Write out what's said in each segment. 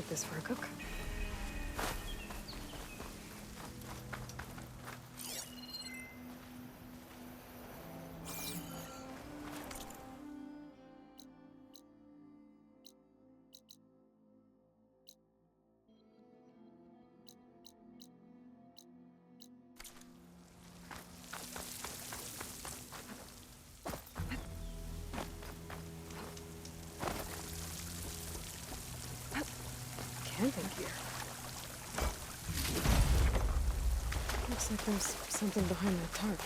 keep this for a cook. Camping gear. Looks like there's something behind that tarp.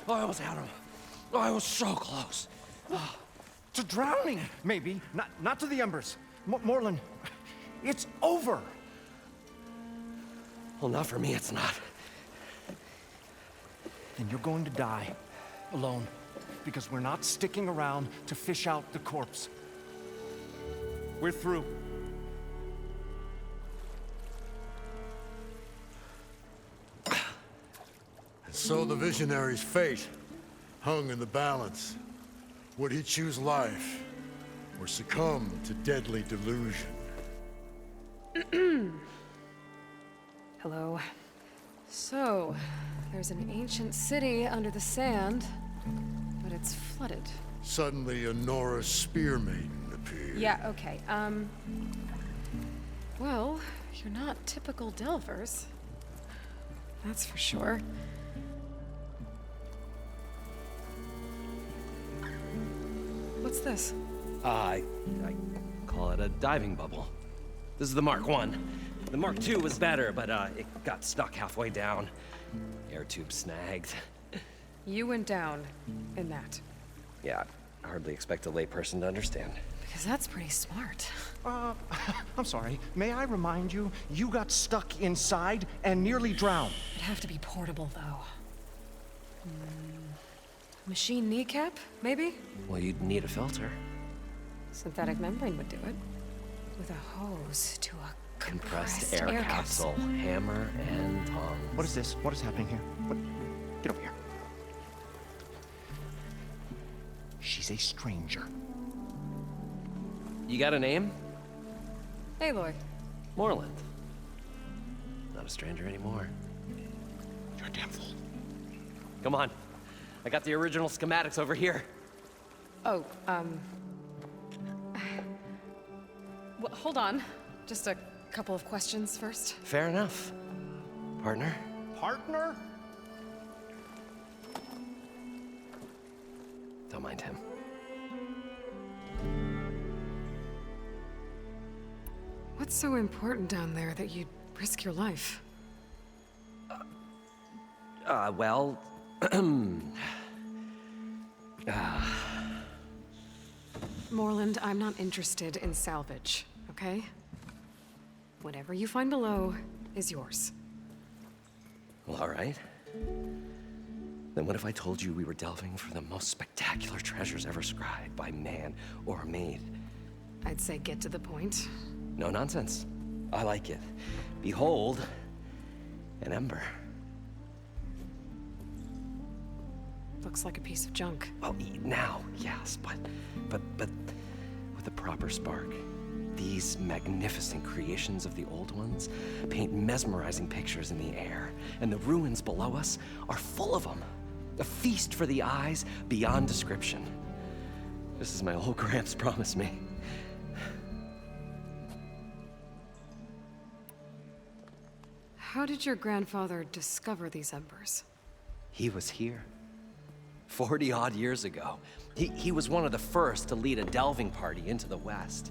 I almost had him. I was so close. To drowning, maybe. Not to the embers. Moreland, it's over. Well, not for me, it's not. Then you're going to die. Alone. Because we're not sticking around to fish out the corpse. We're through. So the visionary's fate hung in the balance. Would he choose life or succumb to deadly delusion? Hello. So, there's an ancient city under the sand, but it's flooded. Suddenly, a Norse spear maiden appeared. Yeah, okay. Well, you're not typical Delvers. That's for sure. What's this? I call it a diving bubble. This is the Mark I. The Mark II was better, but it got stuck halfway down. Air tube snagged. You went down in that. Yeah, I hardly expect a layperson to understand. Because that's pretty smart. I'm sorry. May I remind you, you got stuck inside and nearly drowned. It'd have to be portable, though. Machine kneecap, maybe? Well, you'd need a filter. Synthetic membrane would do it. With a hose to a Compressed air capsule. Hammer and tongs. What is this? What is happening here? What? Get over here. She's a stranger. You got a name? Aloy. Moreland. Not a stranger anymore. You're a damn fool. Come on. I got the original schematics over here. Oh, well, hold on. Just a couple of questions first. Fair enough. Partner? Partner? Don't mind him. What's so important down there that you'd risk your life? Well... Moreland, I'm not interested in salvage, okay? Whatever you find below is yours. Well, all right. Then what if I told you we were delving for the most spectacular treasures ever scribed by man or maid? I'd say get to the point. No nonsense. I like it. Behold, an ember. Looks like a piece of junk. Well, now, yes, but with a proper spark. These magnificent creations of the old ones paint mesmerizing pictures in the air, and the ruins below us are full of them. A feast for the eyes beyond description. Just as my old Gramps promised me. How did your grandfather discover these embers? He was here. 40-odd years ago. He was one of the first to lead a delving party into the West.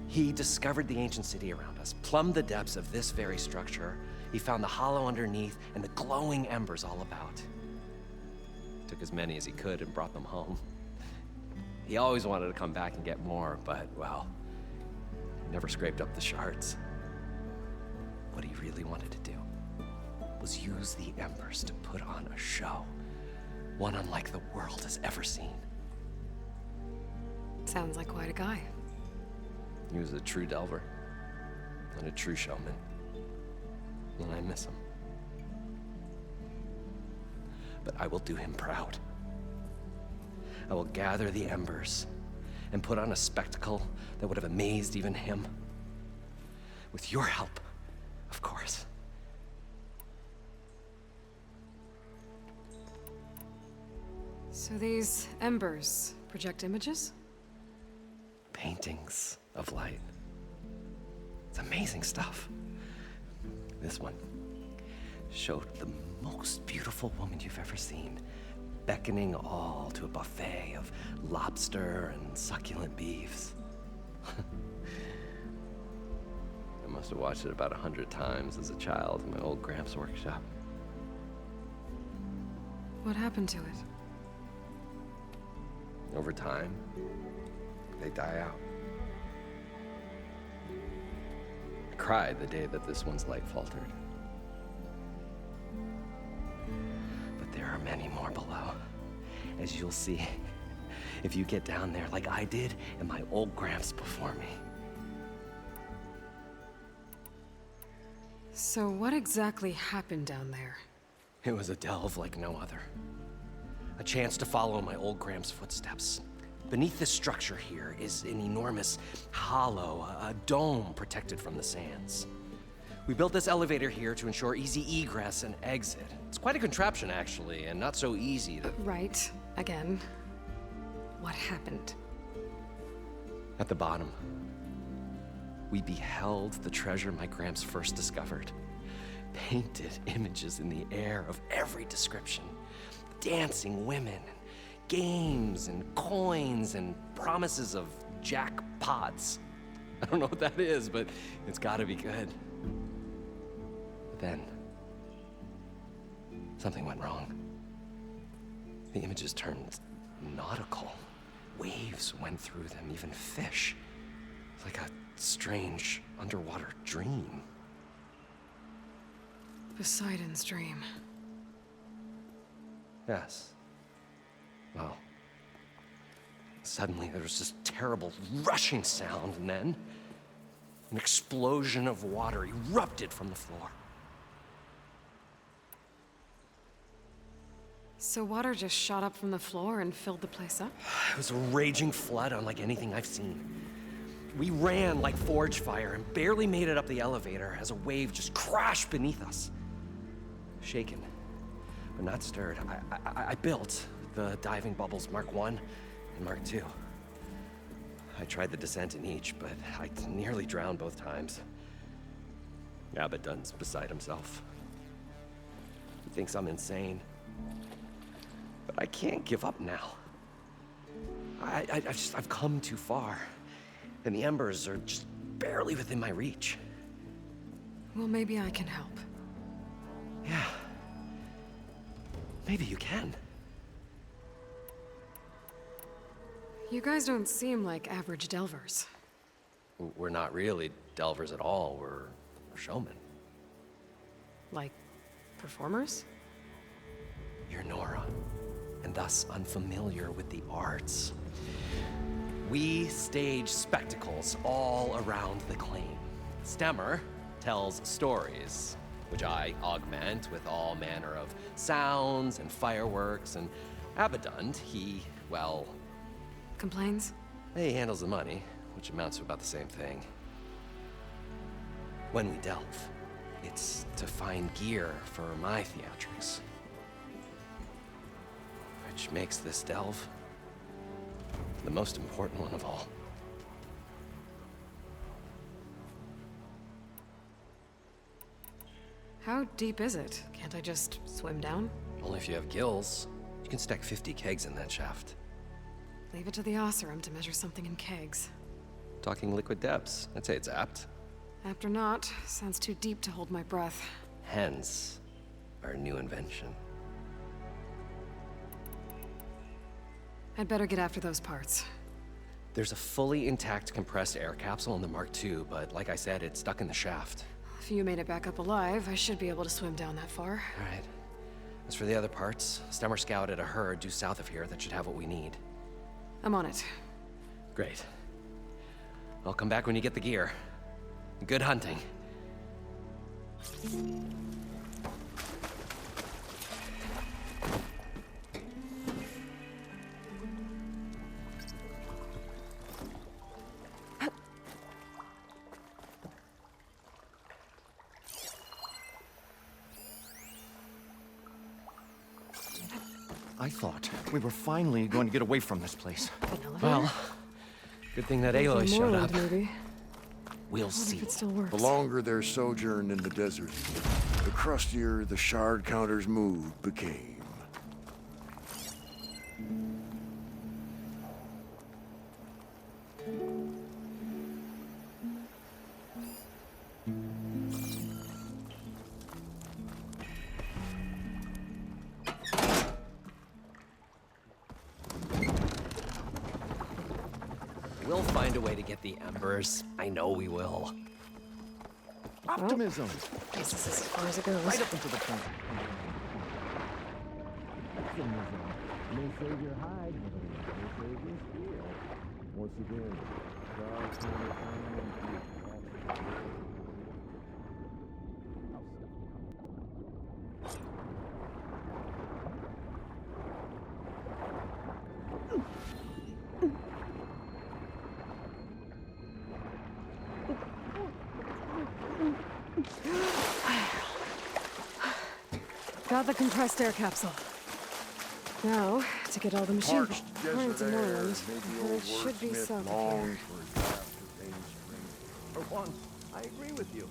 He discovered the ancient city around us, plumbed the depths of this very structure. He found the hollow underneath and the glowing embers all about. Took as many as he could and brought them home. He always wanted to come back and get more, but, well, never scraped up the shards. What he really wanted to do was use the embers to put on a show, one unlike the world has ever seen. Sounds like quite a guy. He was a true delver and a true showman, and I miss him. But I will do him proud. I will gather the embers and put on a spectacle that would have amazed even him. With your help, of course. So these embers project images? Paintings of light. It's amazing stuff. This one showed the most beautiful woman you've ever seen, beckoning all to a buffet of lobster and succulent beefs. I must have watched it about 100 times as a child in my old Gramps' workshop. What happened to it? Over time, they die out. I cried the day that this one's light faltered. But there are many more below, as you'll see if you get down there like I did and my old Gramps before me. So what exactly happened down there? It was a delve like no other. A chance to follow my old Gramps' footsteps. Beneath this structure here is an enormous hollow, a dome protected from the sands. We built this elevator here to ensure easy egress and exit. It's quite a contraption, actually, and not so easy to... Right, again. What happened? At the bottom, we beheld the treasure my Gramps first discovered. Painted images in the air of every description. Dancing women, games and coins and promises of jackpots. I don't know what that is, but it's gotta be good. But then, something went wrong. The images turned nautical. Waves went through them, even fish. It's like a strange underwater dream. Poseidon's dream. Yes. Well, suddenly there was this terrible rushing sound, and then an explosion of water erupted from the floor. So water just shot up from the floor and filled the place up? It was a raging flood unlike anything I've seen. We ran like forge fire and barely made it up the elevator as a wave just crashed beneath us. Shaken, but not stirred. I built the diving bubbles Mark I and Mark II. I tried the descent in each, but I nearly drowned both times. Abaddon's beside himself. He thinks I'm insane. But I can't give up now. I've come too far. And the embers are just barely within my reach. Well, maybe I can help. Yeah. Maybe you can. You guys don't seem like average delvers. We're not really delvers at all. We're showmen. Like, performers? You're Nora, and thus unfamiliar with the arts. We stage spectacles all around the claim. Stemmer tells stories, which I augment with all manner of sounds and fireworks, and Abaddon, he, well... Complains? He handles the money, which amounts to about the same thing. When we delve, it's to find gear for my theatrics. Which makes this delve the most important one of all. How deep is it? Can't I just swim down? Only if you have gills. You can stack 50 kegs in that shaft. Leave it to the Osseram to measure something in kegs. Talking liquid depths, I'd say it's apt. Apt or not, sounds too deep to hold my breath. Hence, our new invention. I'd better get after those parts. There's a fully intact compressed air capsule in the Mark II, but like I said, it's stuck in the shaft. If you made it back up alive, I should be able to swim down that far. All right. As for the other parts, Stemmer scouted a herd due south of here that should have what we need. I'm on it. Great. I'll come back when you get the gear. Good hunting. I thought we were finally going to get away from this place. An elevator? Well, good thing that Aloy From showed up. Moreland, maybe. We'll I wonder see. if it still works. The longer their sojourn in the desert, the crustier the shard counter's move became. We'll find a way to get the embers. I know we will. Optimism. Guess this is as far as it goes. Right up until the point. Got the compressed air capsule. Now, to get all the machine Parched according to desert air Moreland, made the there old should be wordsmith some long here. for his path to Dane's Spring. For one, I agree with you.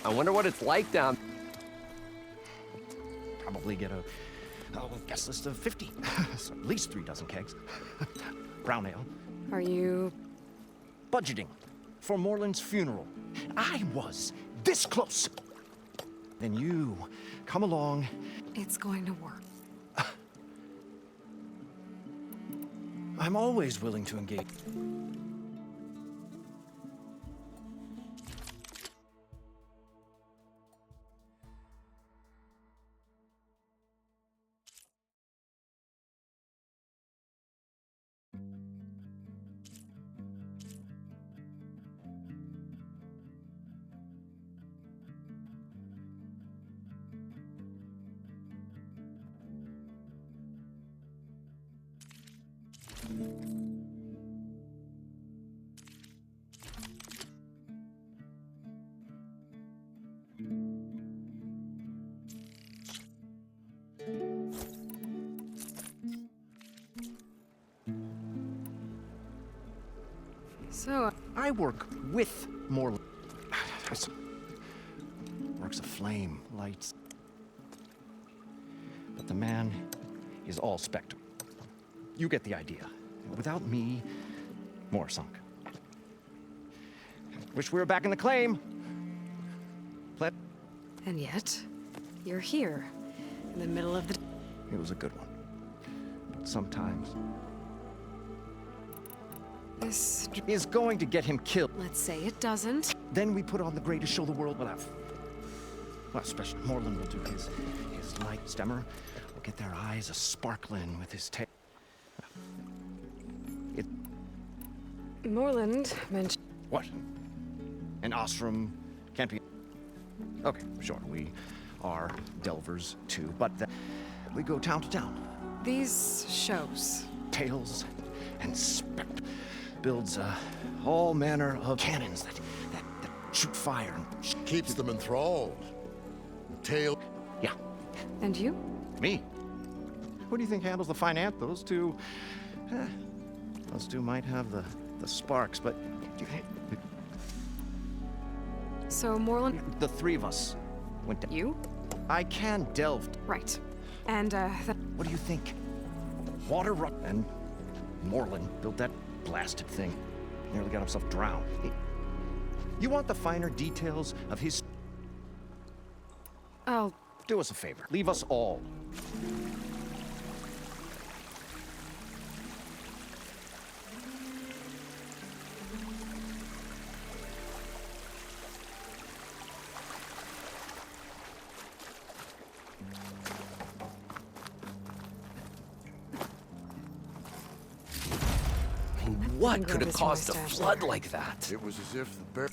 I wonder what it's like down. Probably get a guest list of 50. So at least 3 dozen kegs. Brown ale. Are you... Budgeting for Moreland's funeral. I was this close. Then you come along. It's going to work. I'm always willing to engage. So, I work with Moreland. Works of flame, lights. But the man is all spectrum. You get the idea. Without me, more sunk. Wish we were back in the claim. and yet, you're here, in the middle of the... It was a good one. But sometimes This... is going to get him killed. Let's say it doesn't. Then we put on the greatest show the world will have. Well, especially Moreland will do his light. Stemmer will get their eyes a-sparkling with his tail. Moreland mentioned... What? An Ostrom can't be... Okay, sure, we are delvers too, but we go town to town. These shows. Tales and spect builds all manner of cannons that shoot fire and... Keeps them enthralled. The tale... Yeah, And you? me. Who do you think handles the finance? Those two might have the sparks, but... So Moreland... The three of us went down. You? I can delve. Right. And, What do you think? Water run and Moreland built that blasted thing. Nearly got himself drowned. You want the finer details of his... I'll... Do us a favor. Leave us all. I mean, what grab could have this from my caused a stash flood there. like that? It was as if the bear...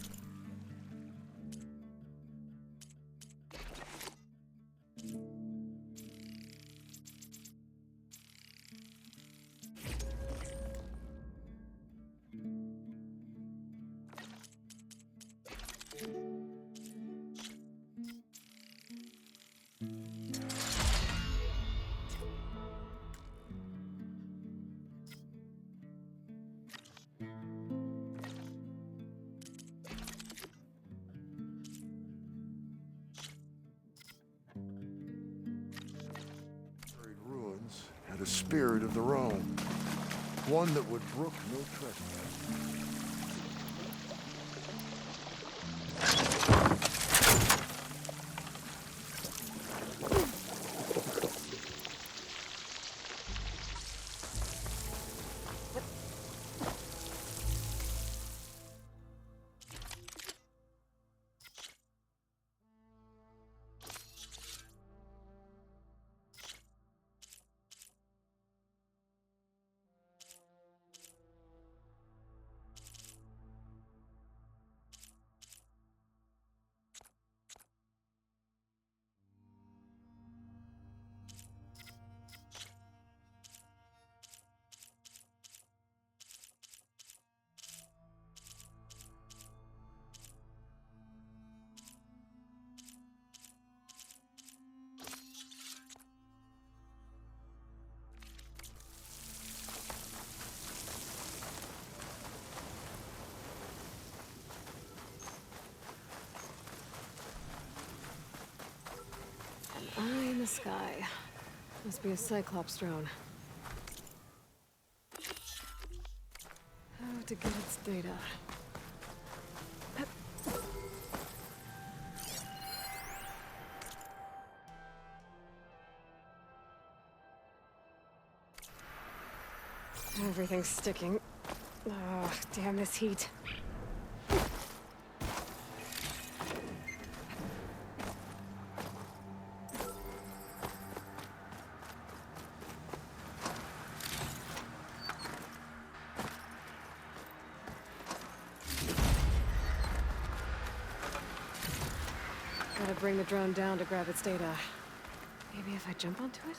ruins had a spirit of their own. One that would brook no trespass. eye in the sky. Must be a Cyclops drone. How to get its data. Everything's sticking. Oh, damn this heat. Gotta bring the drone down to grab its data. Maybe if I jump onto it?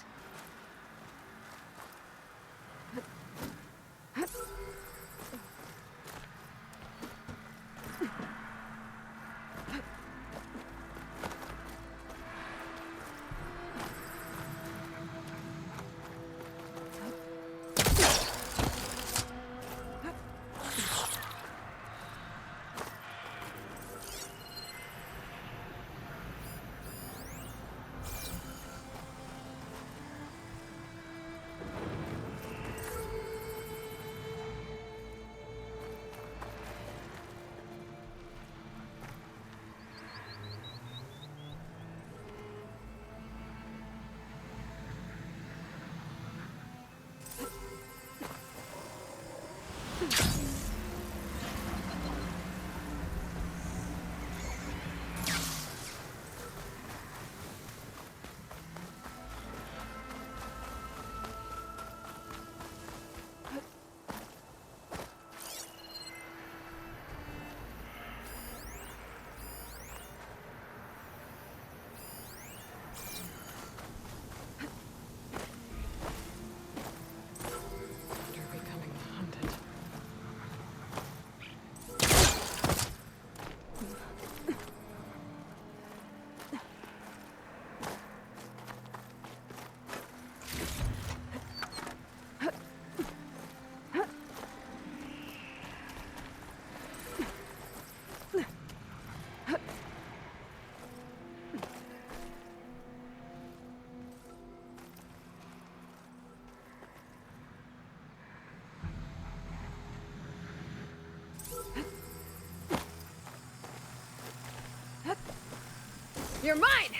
You're mine!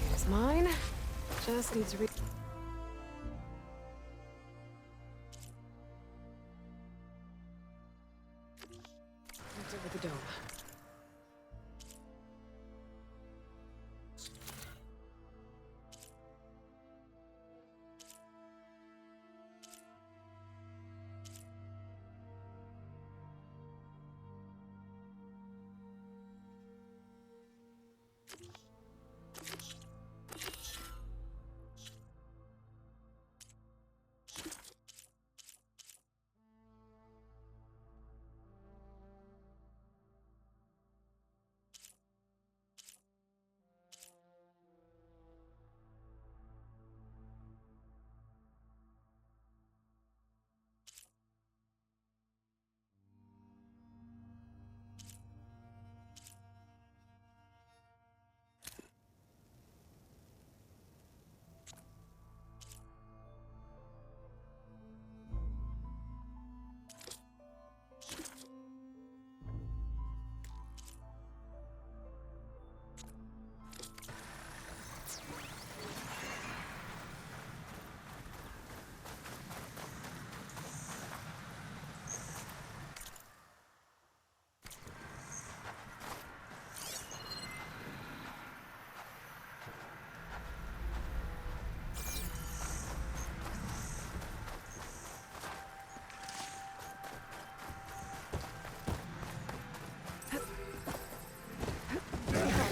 Here's mine. Just needs to That's over the dome.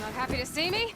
Not happy to see me?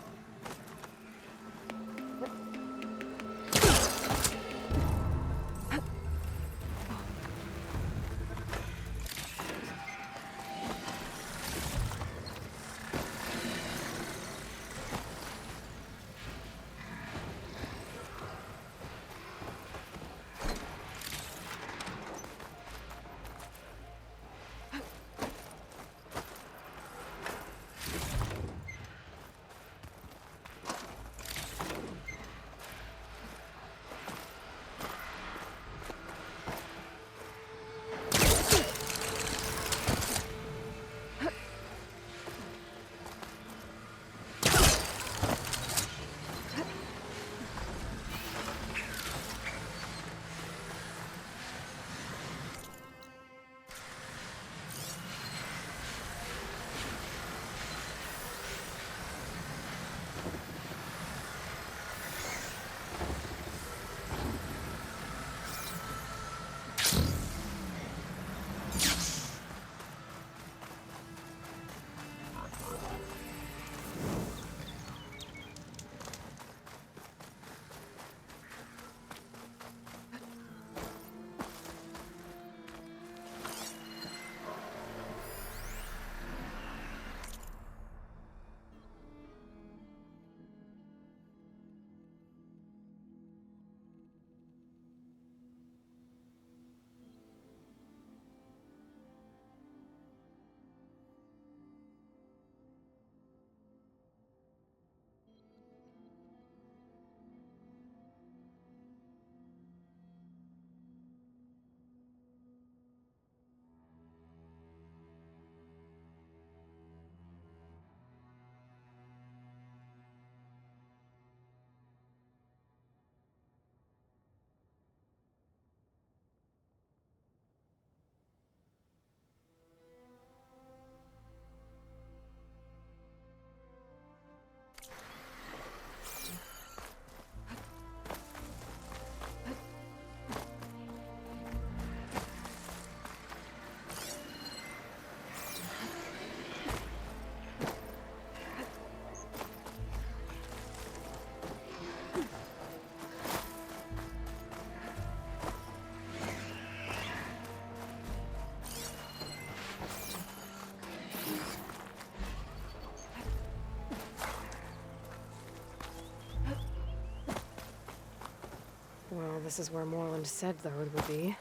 Well, this is where Moreland said the road would be.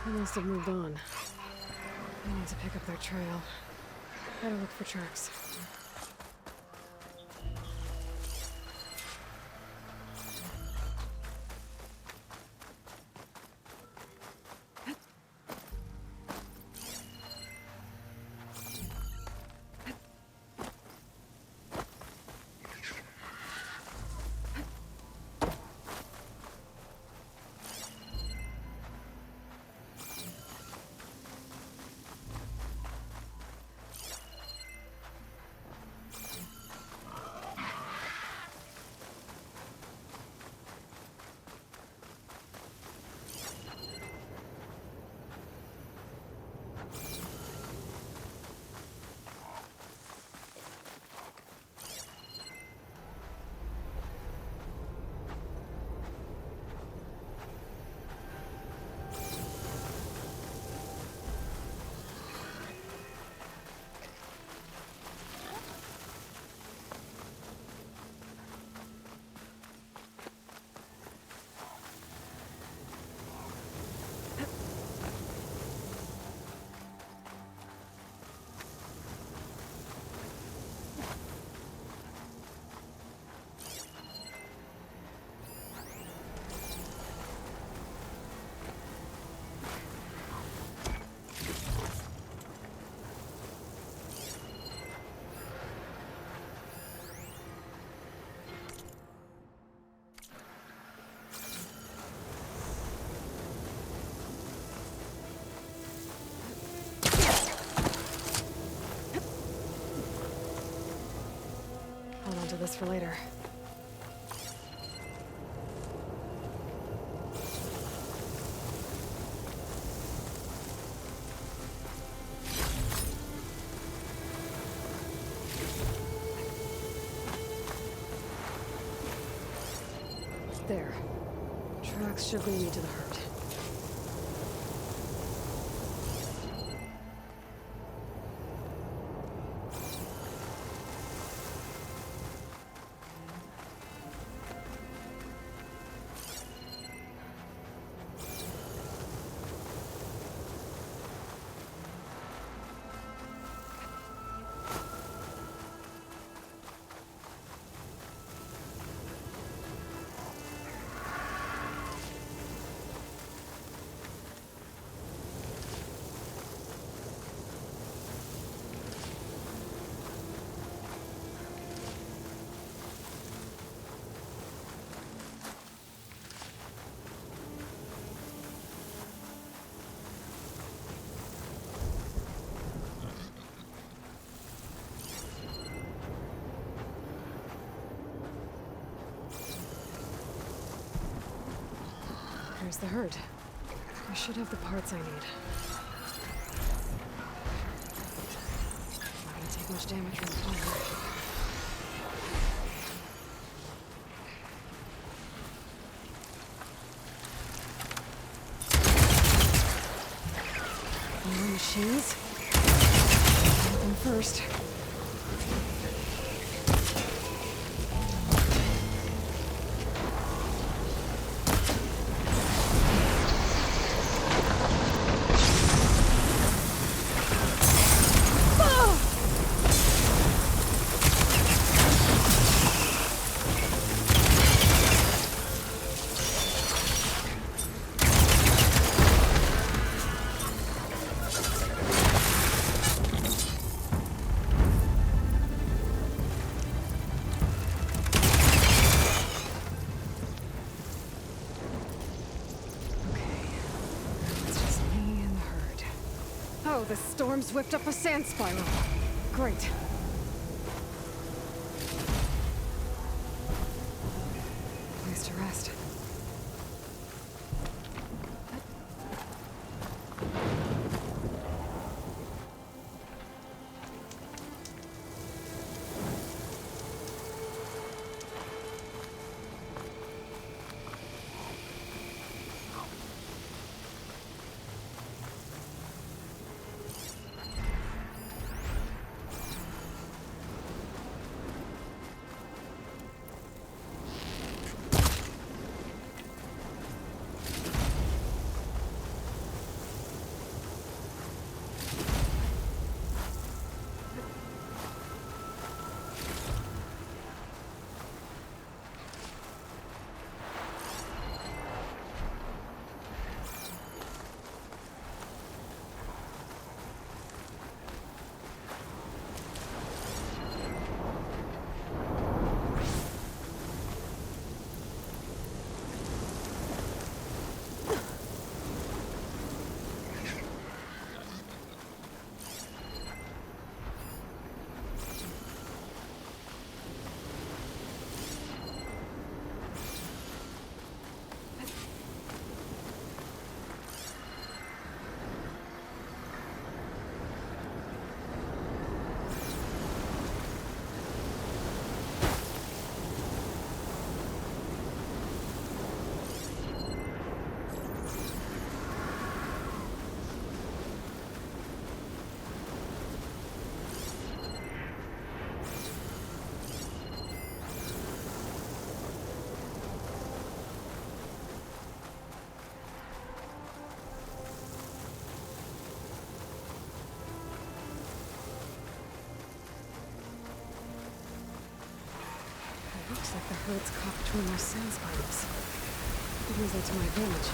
They must have moved on. I need to pick up their trail. Gotta look for tracks. this for later. There. Tracks should lead me to the herd. Here's the herd. I should have the parts I need. Not gonna take much damage from the fire. More machines. Get them first. Oh, the storm's whipped up a sand spiral. Great. Place to rest. Looks like the herd's caught between those sand spirals. Could use that to my advantage.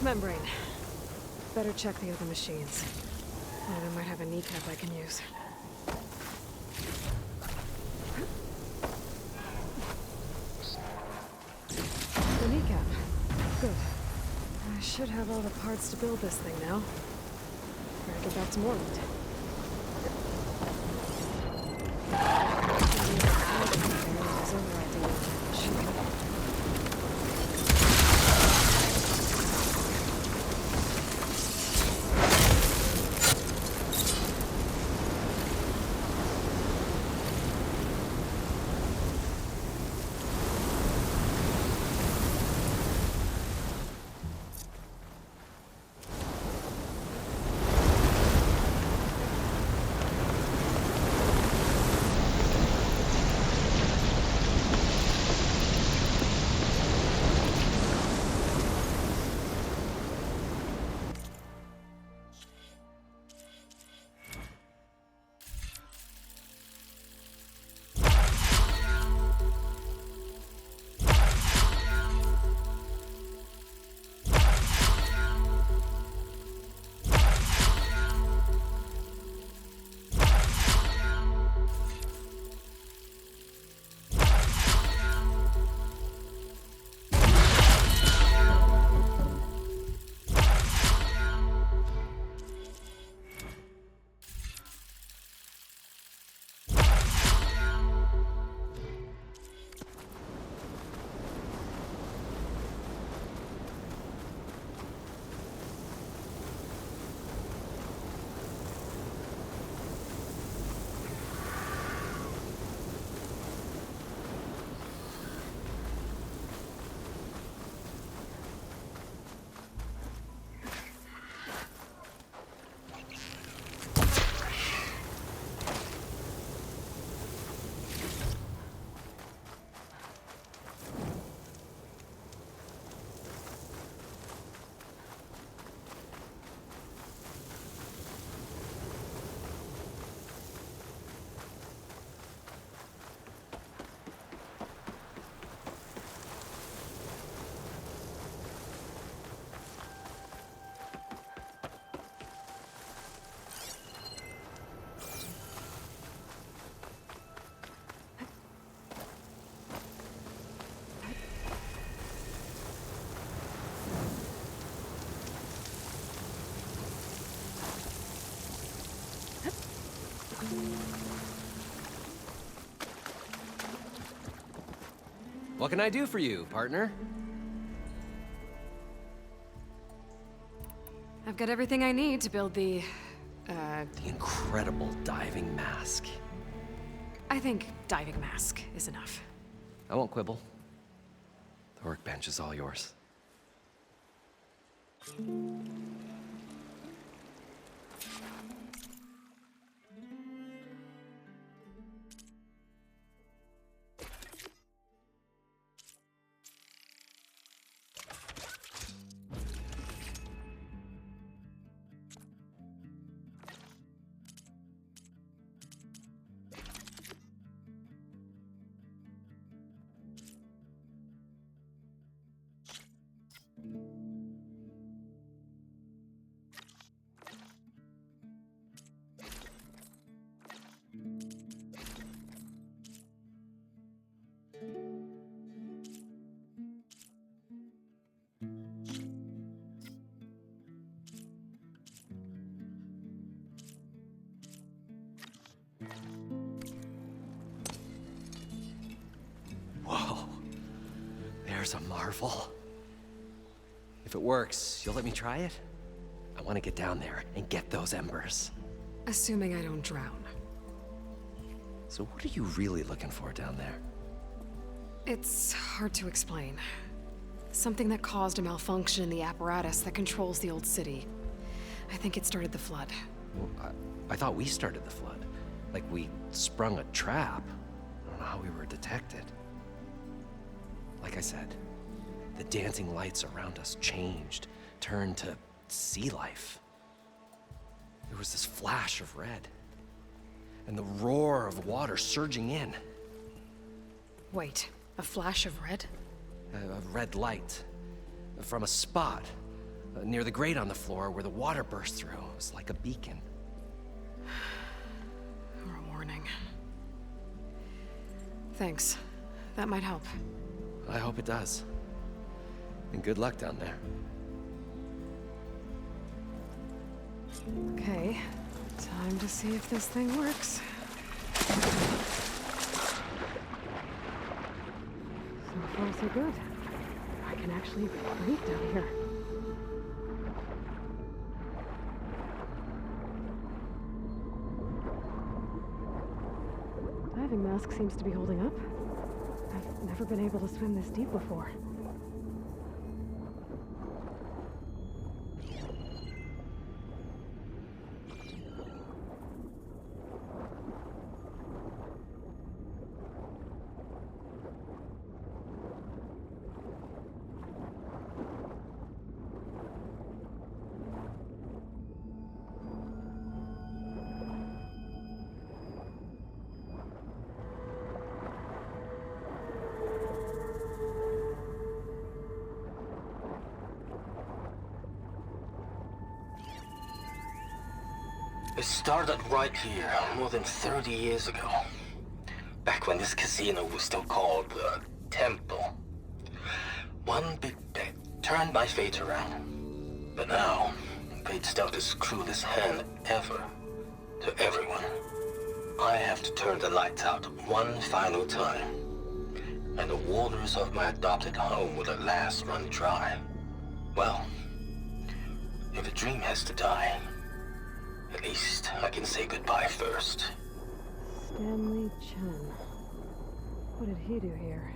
Membrane. Better check the other machines. One of them might have a kneecap I can use. The kneecap. Good. I should have all the parts to build this thing now. Better get back to Moreland. What can I do for you, partner? I've got everything I need to build the incredible diving mask. I think diving mask is enough. I won't quibble. The workbench is all yours. Whoa, there's a marvel. If it works, you'll let me try it? I want to get down there and get those embers. Assuming I don't drown. So what are you really looking for down there? It's hard to explain. Something that caused a malfunction in the apparatus that controls the old city. I think it started the flood. Well, I thought we started the flood. Like we sprung a trap. I don't know how we were detected. Like I said, the dancing lights around us changed, turned to sea life. There was this flash of red, and the roar of water surging in. Wait, a flash of red? A red light from a spot near the grate on the floor where the water burst through. It was like a beacon. Or a warning. Thanks. That might help. I hope it does. And good luck down there. Okay, time to see if this thing works. So far, so good. I can actually breathe down here. Diving mask seems to be holding up. I've never been able to swim this deep before. It started right here, more than 30 years ago. Back when this casino was still called the Temple. One big bet turned my fate around. But now, fate's dealt this cruelest hand ever to everyone. I have to turn the lights out one final time. And the waters of my adopted home will at last run dry. Well, if a dream has to die, at least I can say goodbye first. Stanley Chen. What did he do here?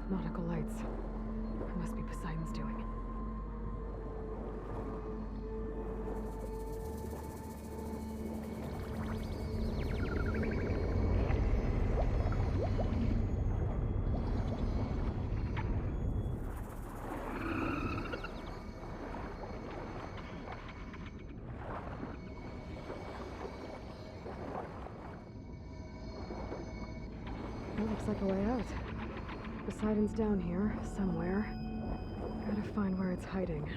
Nautical lights. It must be Poseidon's doing. Looks like a way out. Poseidon's down here, somewhere. Gotta find where it's hiding.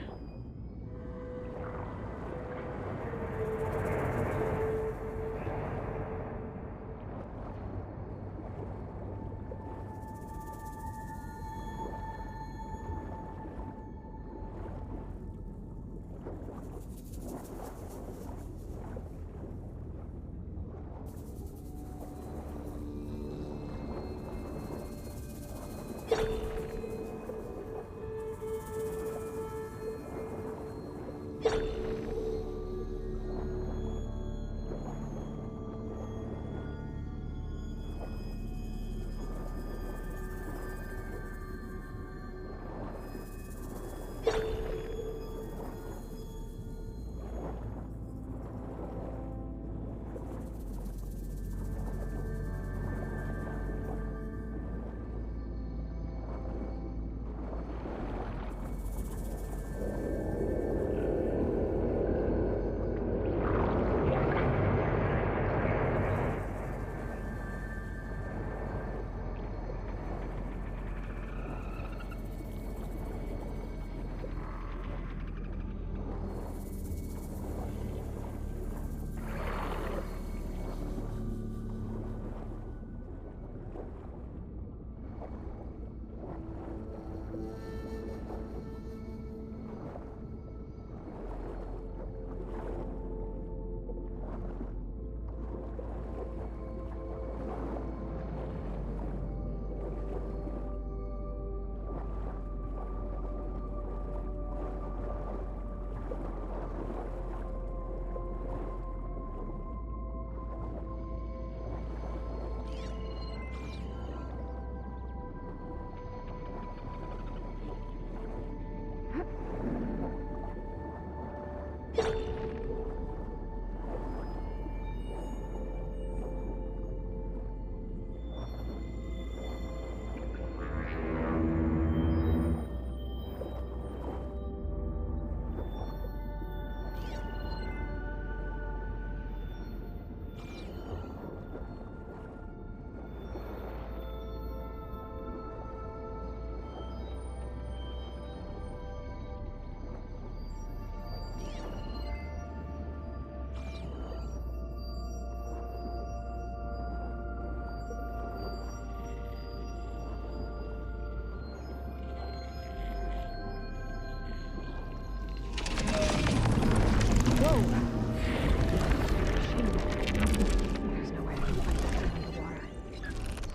There's no way I can find that thing in the water.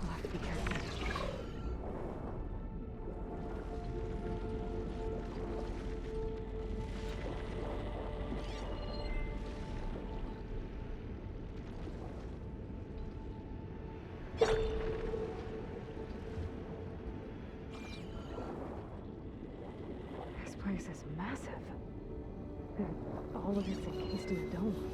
I'll have to be careful. This place is massive. And all of it's encased in a dome.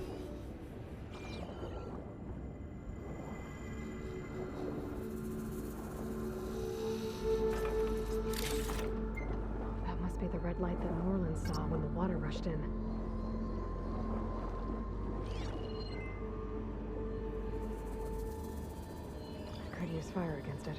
That must be the red light that Moreland saw when the water rushed in. I could use fire against it.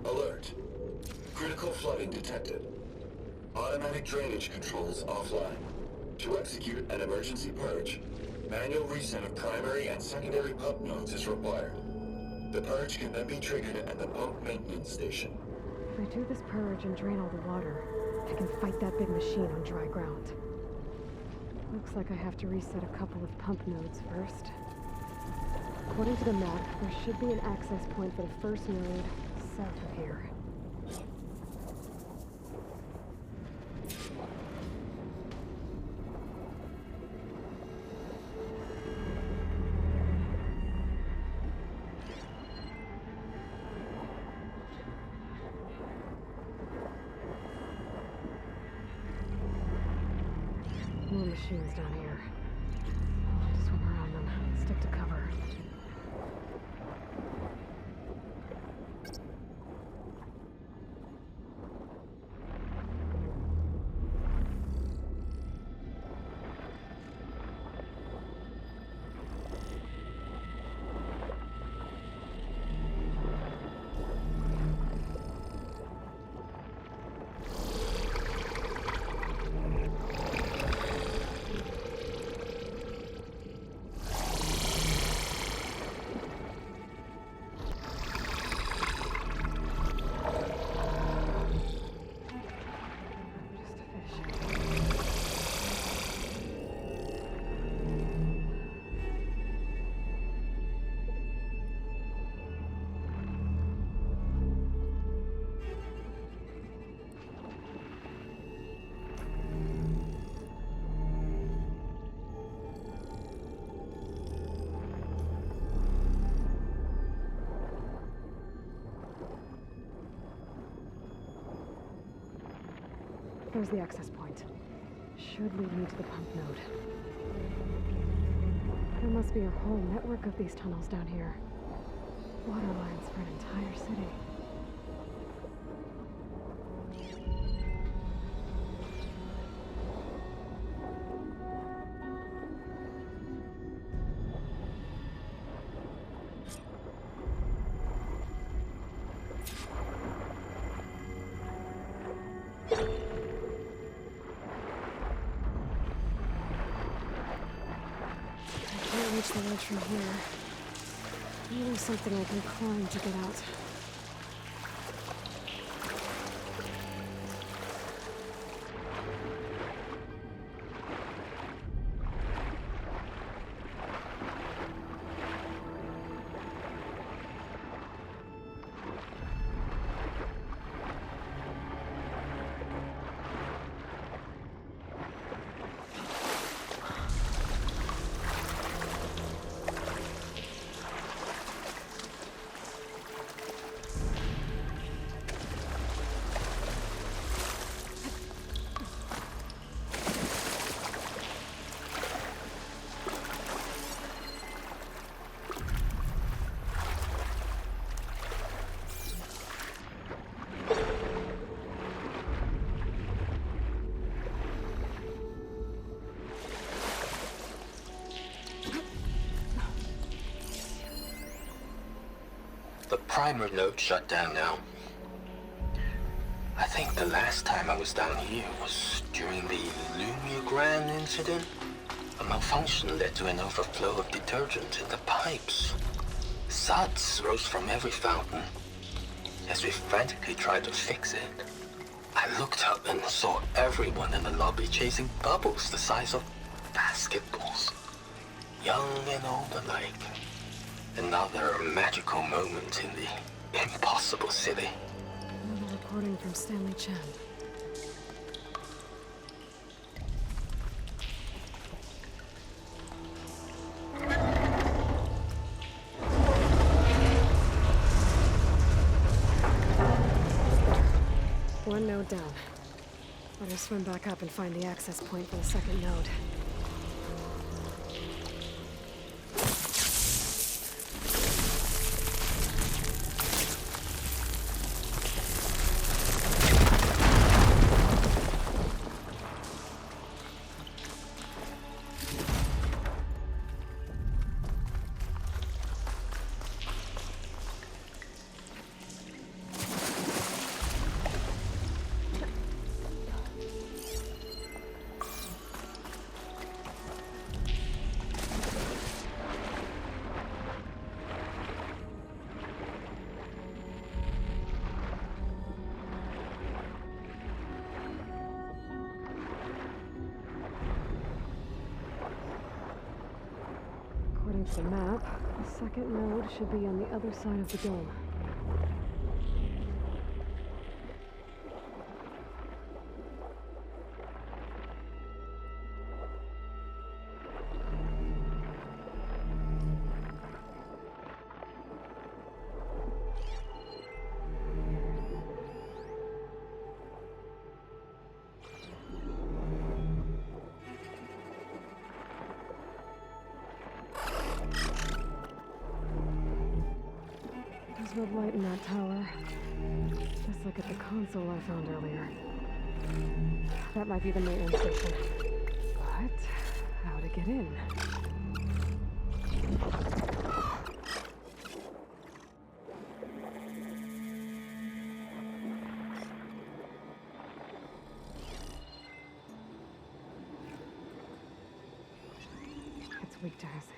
Alert. Critical flooding detected. Automatic drainage controls offline. To execute an emergency purge, manual reset of primary and secondary pump nodes is required. The purge can then be triggered at the pump maintenance station. If I do this purge and drain all the water, I can fight that big machine on dry ground. Looks like I have to reset a couple of pump nodes first. According to the map, there should be an access point for the first node south of here. More machines down here. I'll have to swim around them. Stick to cover. There's the access point. Should lead me to the pump node. There must be a whole network of these tunnels down here. Water lines for an entire city. Reach the ledge from here. Maybe something I can climb to get out. The primer node shut down now. I think the last time I was down here was during the Lumiogran incident. A malfunction led to an overflow of detergent in the pipes. Suds rose from every fountain. As we frantically tried to fix it, I looked up and saw everyone in the lobby chasing bubbles the size of basketballs. Young and old alike. Another magical moment in the impossible city. Another recording from Stanley Chen. node down. Better swim back up and find the access point for the second node. According to the map, the second node should be on the other side of the dome. There's no light in that tower. Just like at the console I found earlier. That might be the maintenance station. But how to get in? It's weak to acid.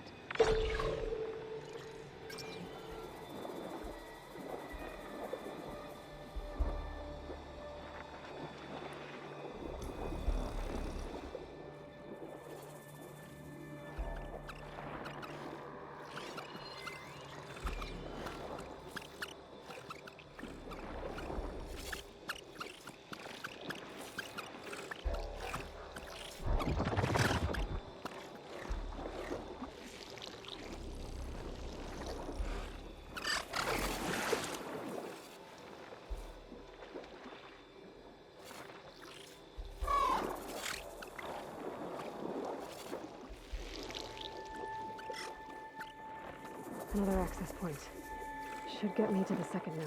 Another access point. Should get me to the second node.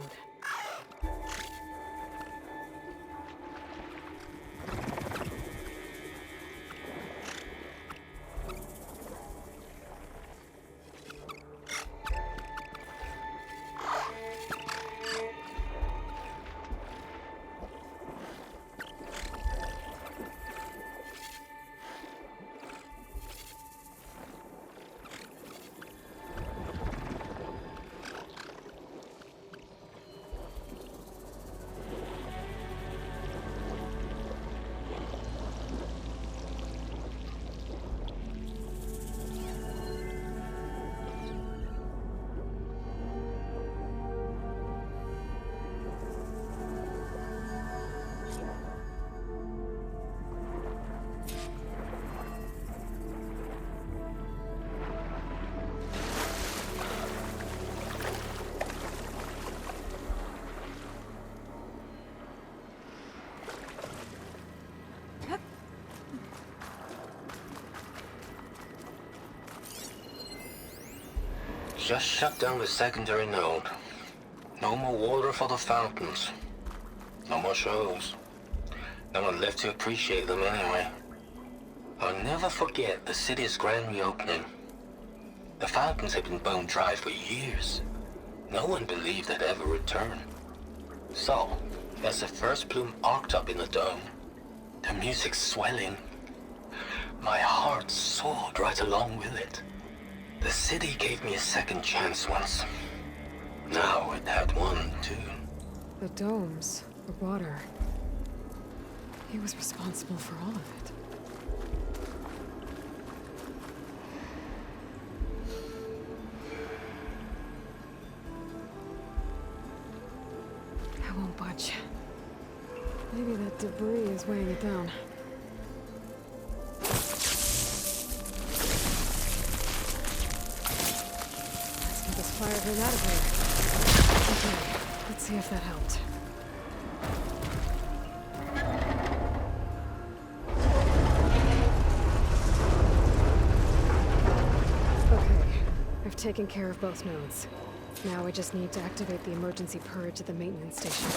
Just shut down the secondary node. No more water for the fountains. No more shows. No one left to appreciate them anyway. I'll never forget the city's grand reopening. The fountains had been bone dry for years. No one believed they'd ever return. So, as the first plume arced up in the dome, the music swelling, my heart soared right along with it. The city gave me a second chance once. Now it had one, too. The domes, the water. He was responsible for all of it. I won't budge. Maybe that debris is weighing it down. Fire grenade out of here. Okay, let's see if that helped. I've taken care of both nodes. Now I just need to activate the emergency purge at the maintenance station.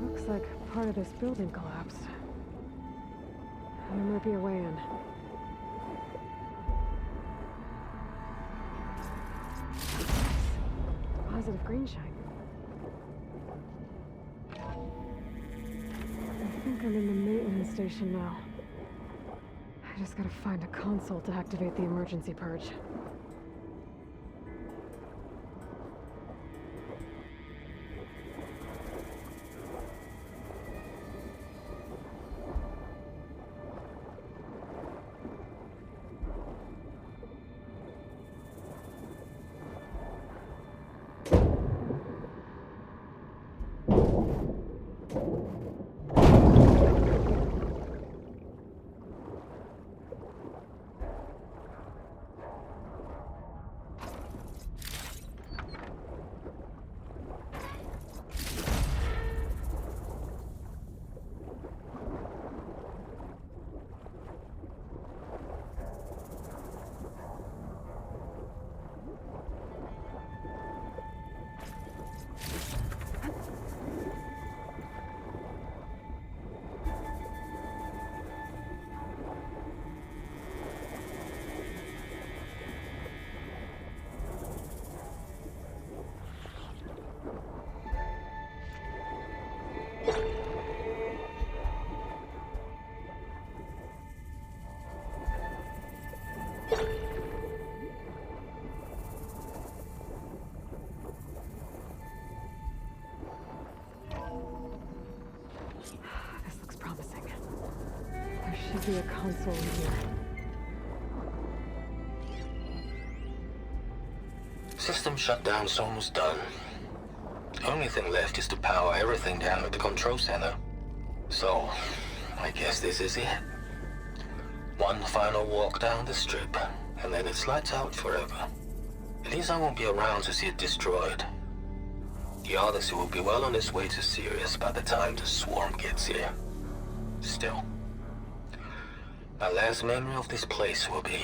Looks like part of this building collapsed. There might be a way in. Positive green shine. I think I'm in the maintenance station now. I just gotta find a console to activate the emergency purge. Should be a console in here. System shutdown's almost done. Only thing left is to power everything down at the control center. So, I guess this is it. One final walk down the strip, and then it's lights out forever. At least I won't be around to see it destroyed. The Odyssey will be well on its way to Sirius by the time the swarm gets here. Still, my last memory of this place will be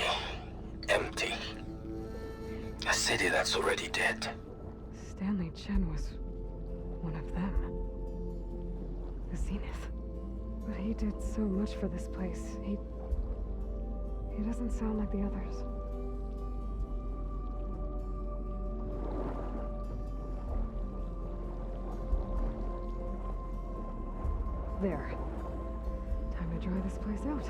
empty. A city that's already dead. Stanley Chen was one of them. The Zenith. But he did so much for this place. He doesn't sound like the others. There. Time to dry this place out.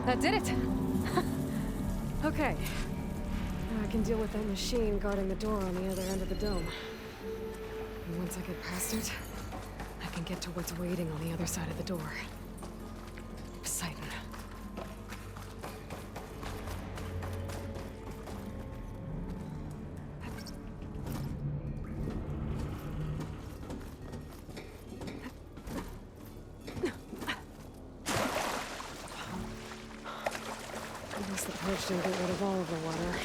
That did it! Okay. Now I can deal with that machine guarding the door on the other end of the dome. And once I get past it, I can get to what's waiting on the other side of the door. Poseidon. At least the purge didn't get rid of all of the water.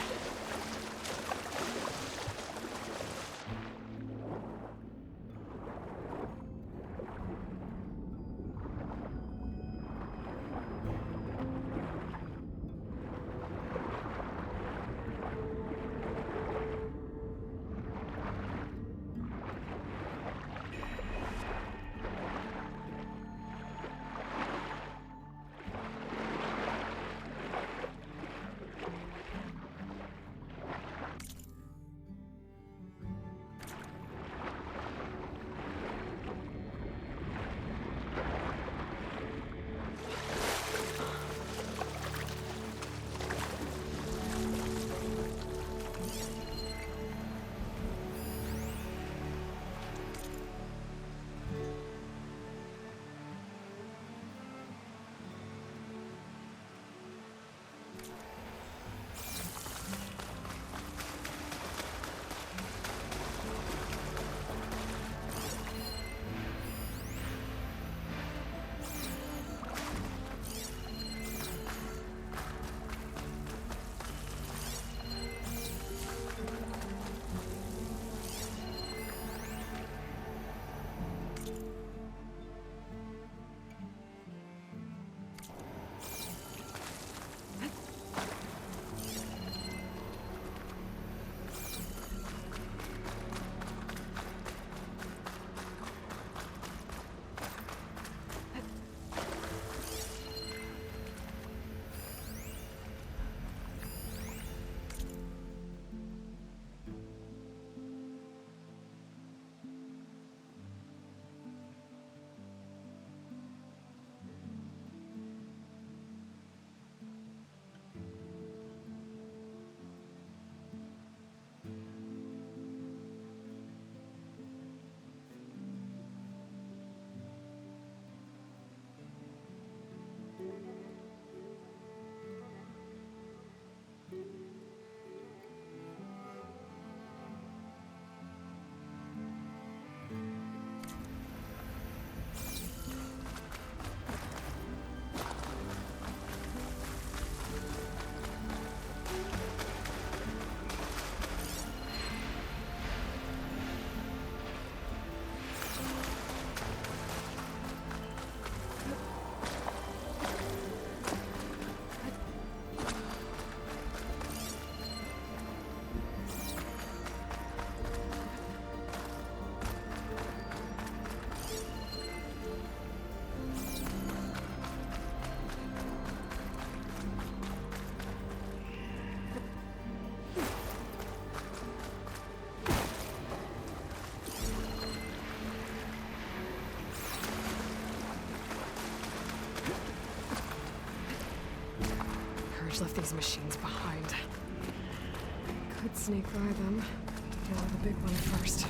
Purge left these machines behind. Could snake by them. Deal with the big one first.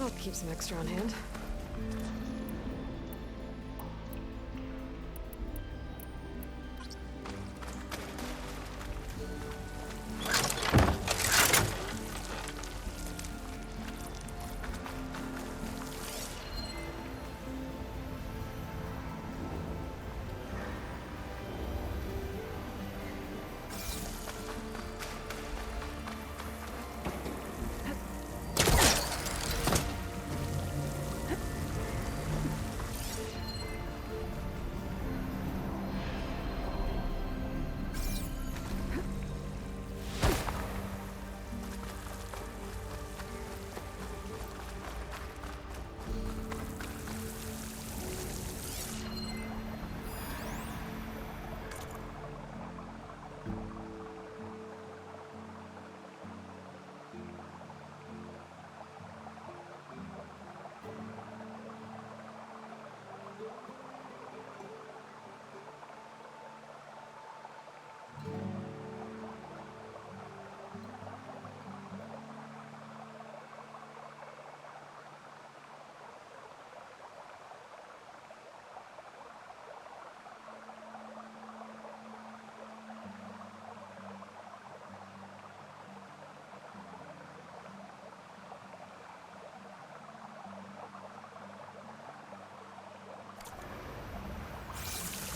I'll keep some extra on hand.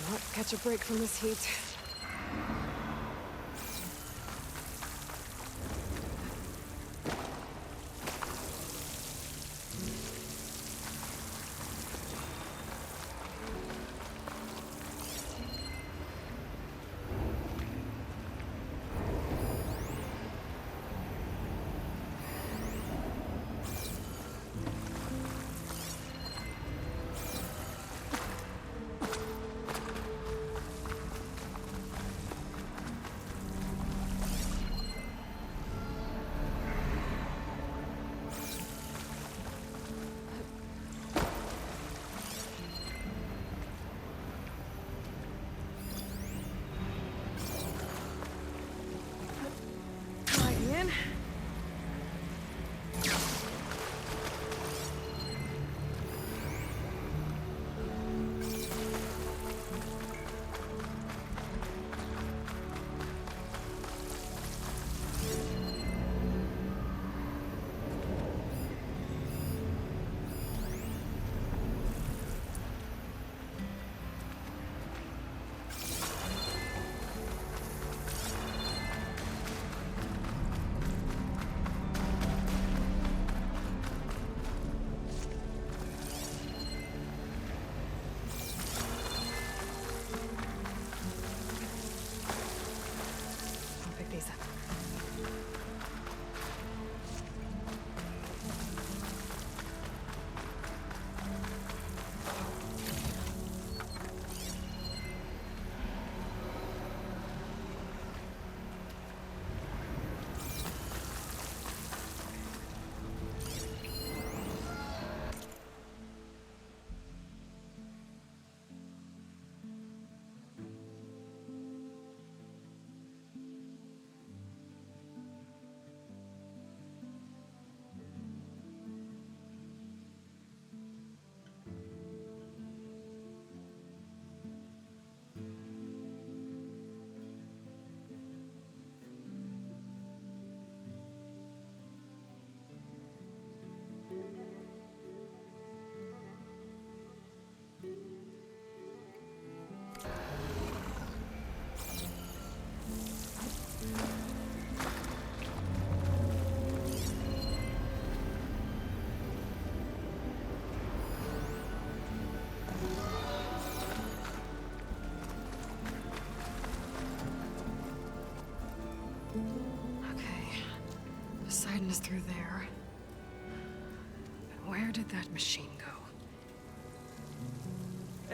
Cannot catch a break from this heat. Where did that machine go?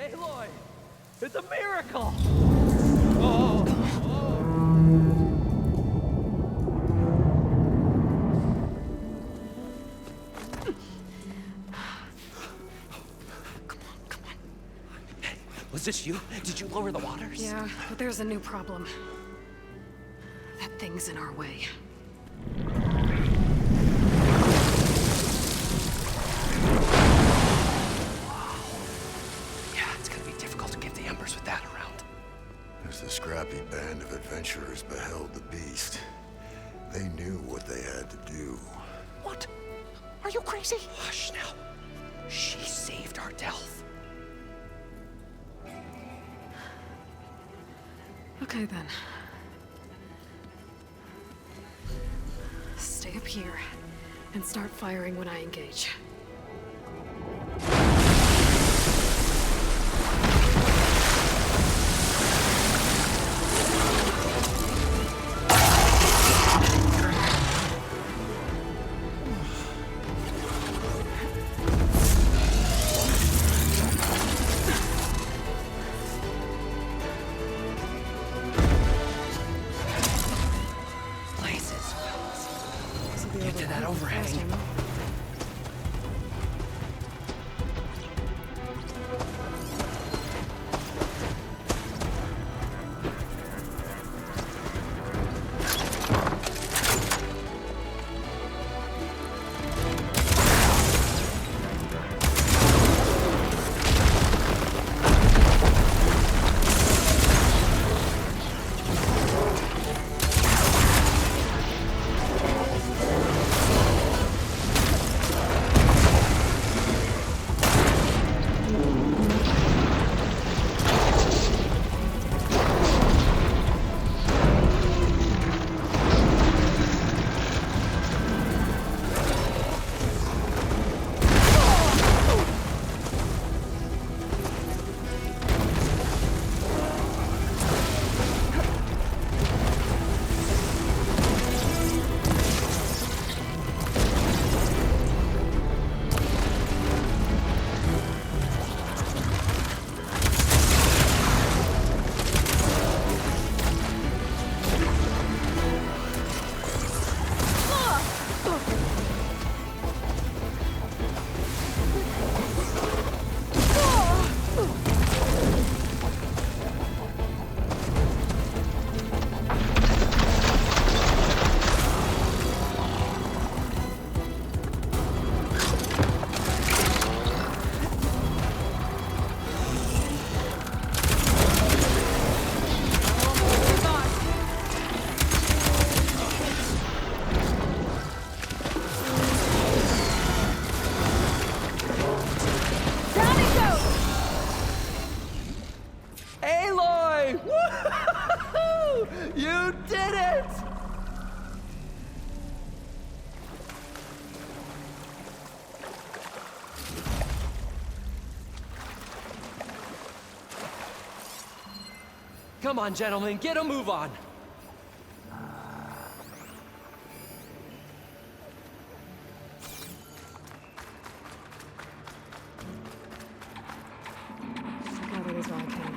Aloy! It's a miracle! Was this you? Did you lower the waters? Yeah, but there's a new problem. That thing's in our way. Yeah, it's gonna be difficult to get the embers with that around. As the scrappy band of adventurers beheld the beast, they knew what they had to do. What? Are you crazy? Hush now. She saved our Delph. Okay then. Stay up here and start firing when I engage. Get to that overhang. You did it! Come on, gentlemen, get a move on. Gather as well I can.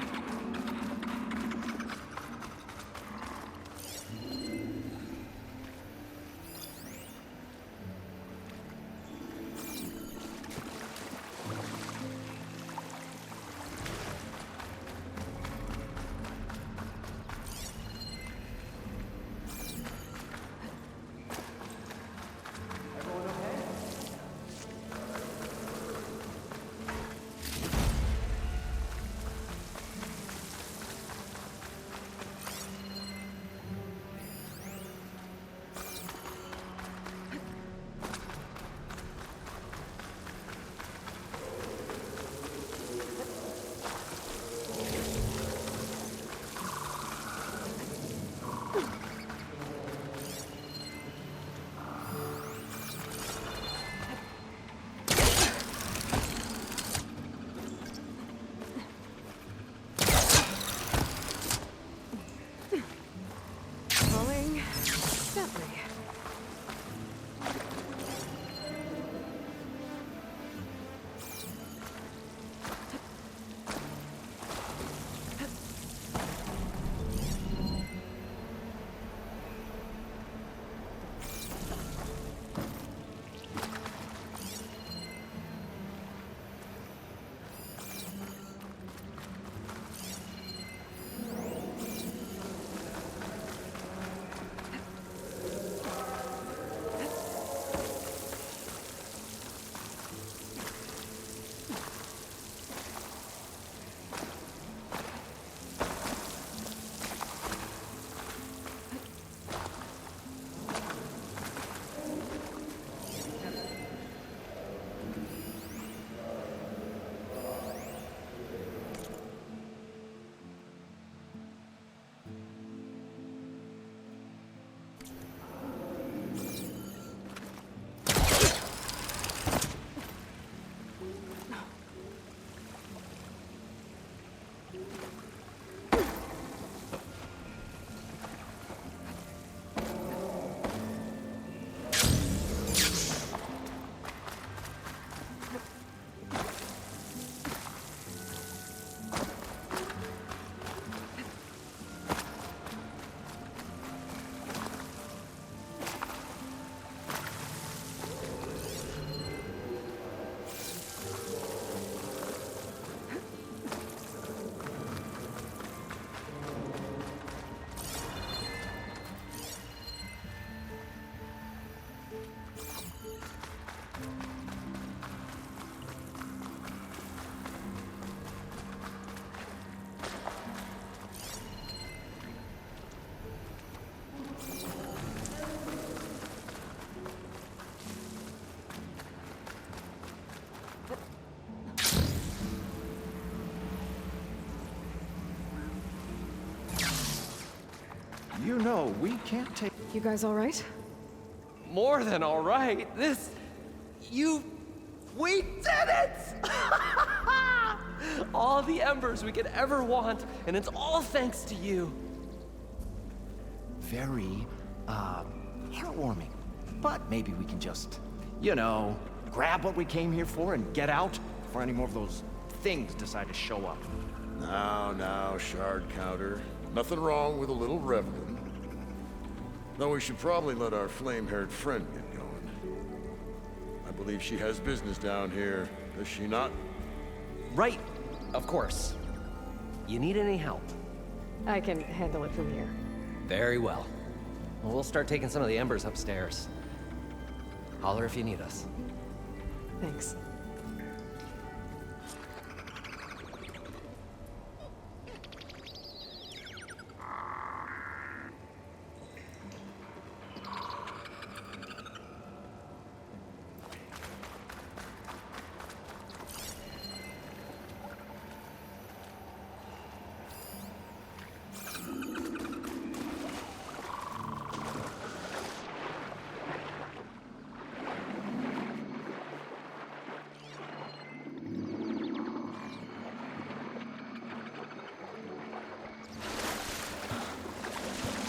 you know we can't take... You guys all right? More than all right. We did it! All the embers we could ever want, and it's all thanks to you. Very, heartwarming. But maybe we can just, grab what we came here for and get out before any more of those things decide to show up. Now, shard counter. Nothing wrong with a little revenue. Though we should probably let our flame-haired friend get going. I believe she has business down here, does she not? Right, of course. You need any help? I can handle it from here. Very well. Well, we'll start taking some of the embers upstairs. Holler if you need us. Thanks.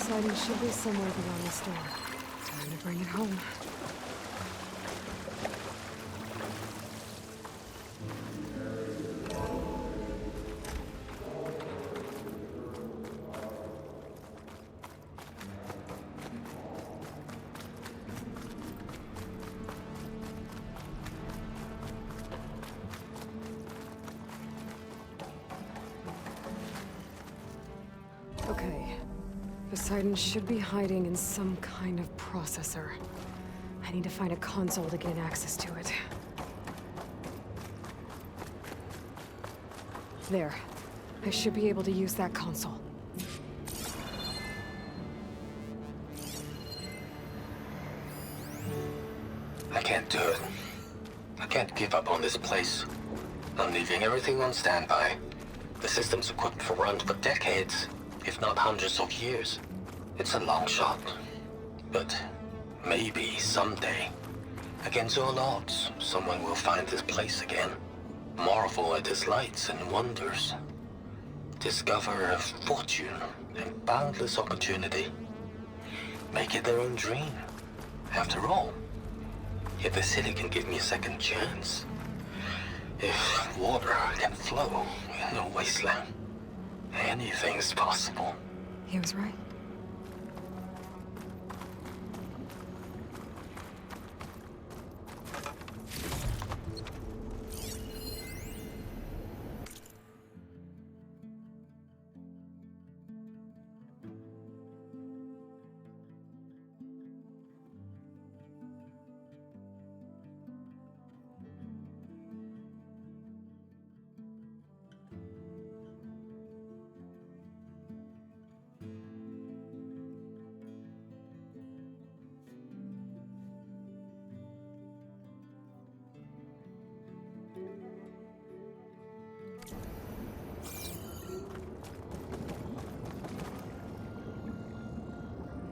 Poseidon should be somewhere beyond the storm. Time to bring it home. Okay. Poseidon should be hiding in some kind of processor. I need to find a console to gain access to it. There. I should be able to use that console. I can't do it. I can't give up on this place. I'm leaving everything on standby. The system's equipped for runs for decades, if not hundreds of years. It's a long shot. But maybe someday, against all odds, someone will find this place again. Marvel at its lights and wonders. Discover a fortune and boundless opportunity. Make it their own dream. After all, if the city can give me a second chance, if water can flow in a wasteland, anything's possible. He was right.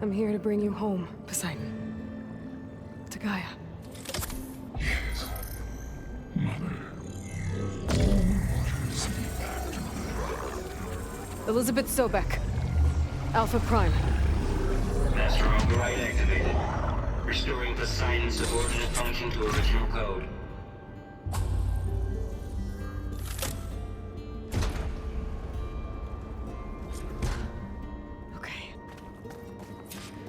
I'm here to bring you home, Poseidon. To Gaia. Elizabeth Sobek. Alpha Prime. Master override activated. Restoring Poseidon's subordinate function to original code. Okay.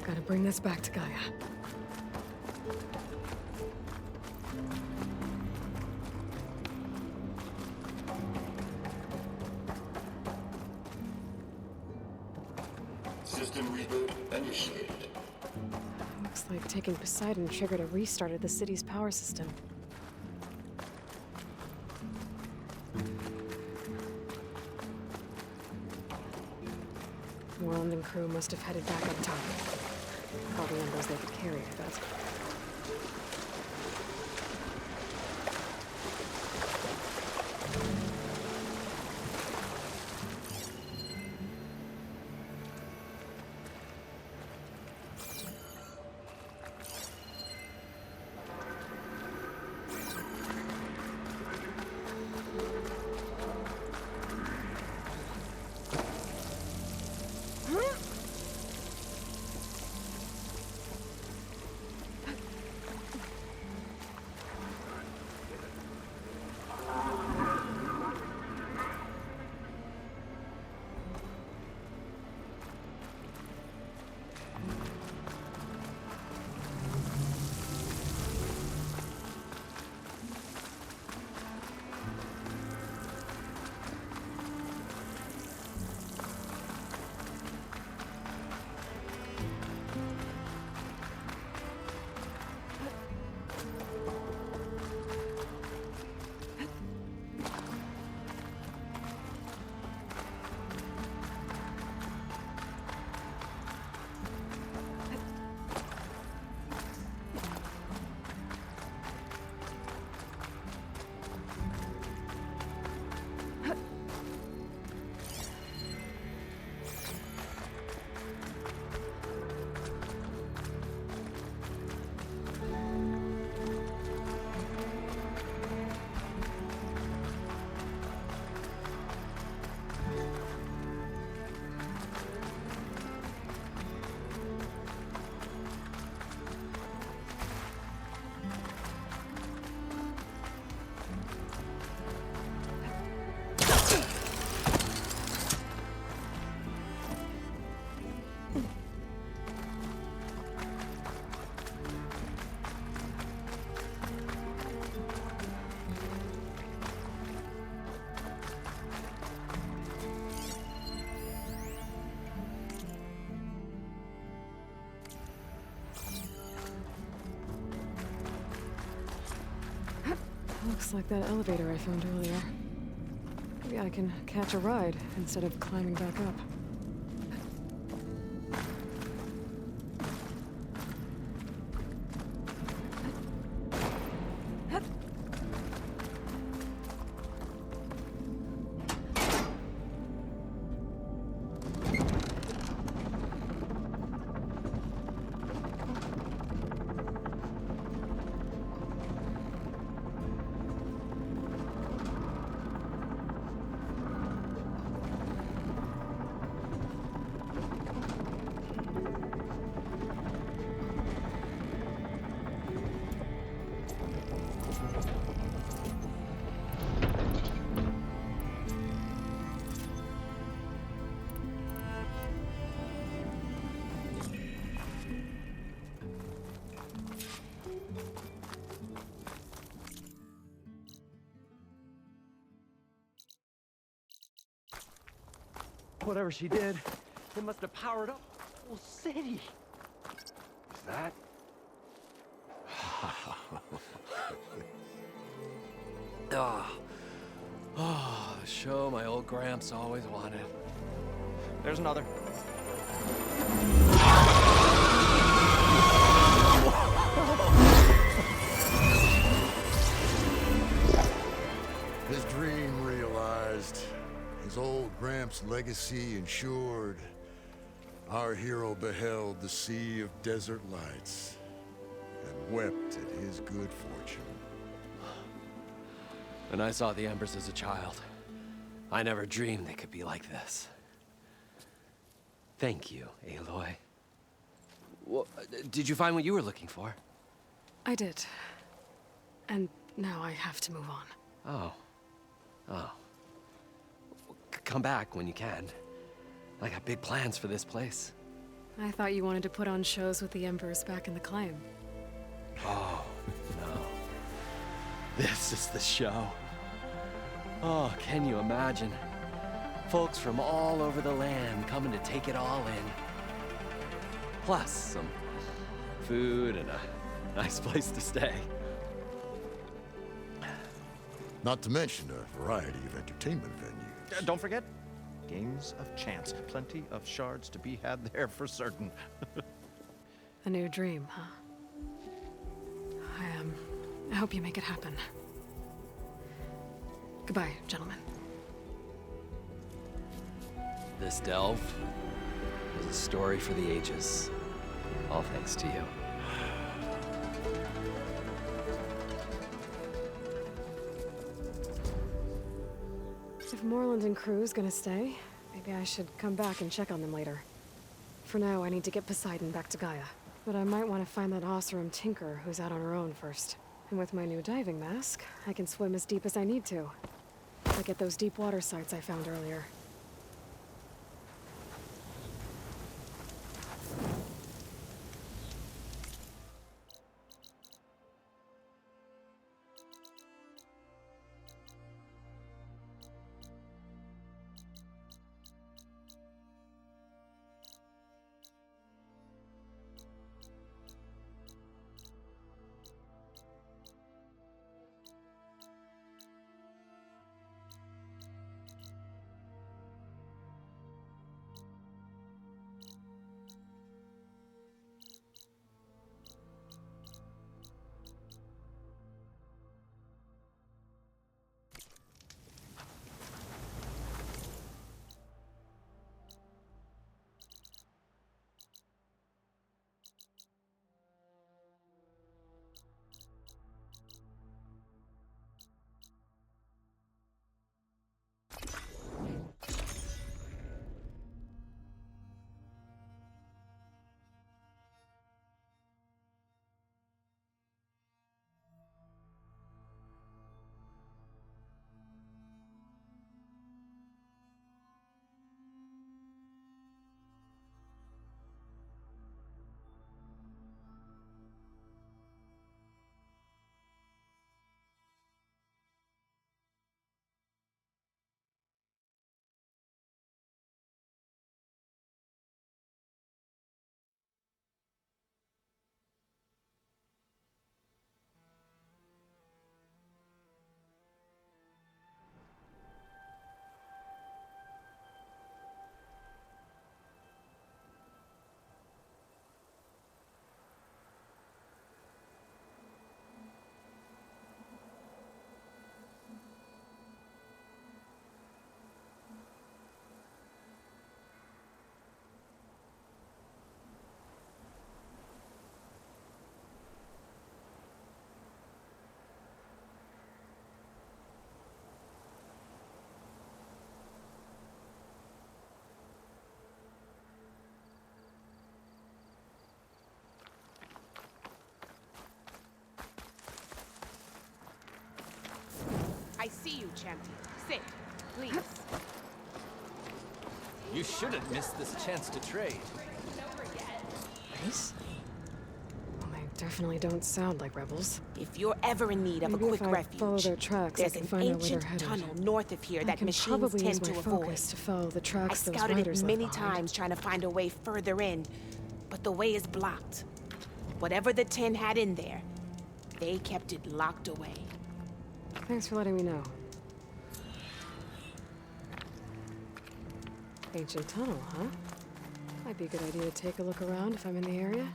Gotta bring this back to Gaia. System reboot initiated. Looks like taking Poseidon triggered a restart of the city's power system. Worland and crew must have headed back up top. All the numbers they could carry, I bet. Looks like that elevator I found earlier. Maybe I can catch a ride instead of climbing back up. Whatever she did, it must have powered up the whole city. Is that? Oh, the show my old Gramps always wanted. There's another. His dream realized. His old Gramps' legacy ensured. Our hero beheld the sea of desert lights and wept at his good fortune. When I saw the embers as a child, I never dreamed they could be like this. Thank you, Aloy. Well, did you find what you were looking for? I did. And now I have to move on. Oh. Oh. Come back when you can. I got big plans for this place. I thought you wanted to put on shows with the Embers back in the claim. Oh, no. This is the show. Oh, can you imagine? Folks from all over the land coming to take it all in. Plus some food and a nice place to stay. Not to mention a variety of entertainment venues. Don't forget, games of chance. Plenty of shards to be had there for certain. A new dream, huh? I hope you make it happen. Goodbye, gentlemen. This delve is a story for the ages. All thanks to you. If Moreland and crew's gonna stay, maybe I should come back and check on them later. For now, I need to get Poseidon back to Gaia. But I might want to find that Oseram tinker who's out on her own first. And with my new diving mask, I can swim as deep as I need to. Like at those deep water sites I found earlier. I see you, Champy. Sit, please. You shouldn't miss this chance to trade. Nice. Well, they definitely don't sound like rebels. If you're ever in need of Maybe a quick if I follow refuge, their tracks, there's I can an find out where they're ancient headed. tunnel north of here I that can machines probably tend use to my avoid. focus to follow the I tracks those scouted it riders left many behind. times trying to find a way further in, but the way is blocked. Whatever the tin had in there, they kept it locked away. Thanks for letting me know. Ancient tunnel, huh? Might be a good idea to take a look around if I'm in the area.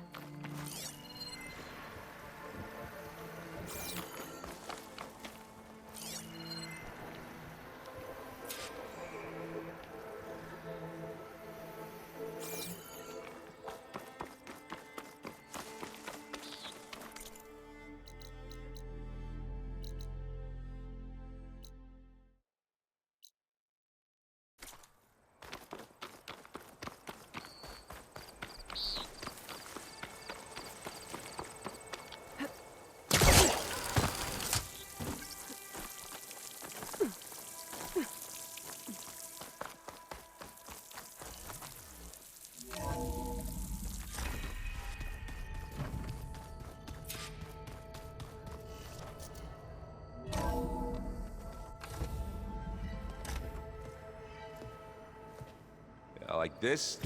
Like this?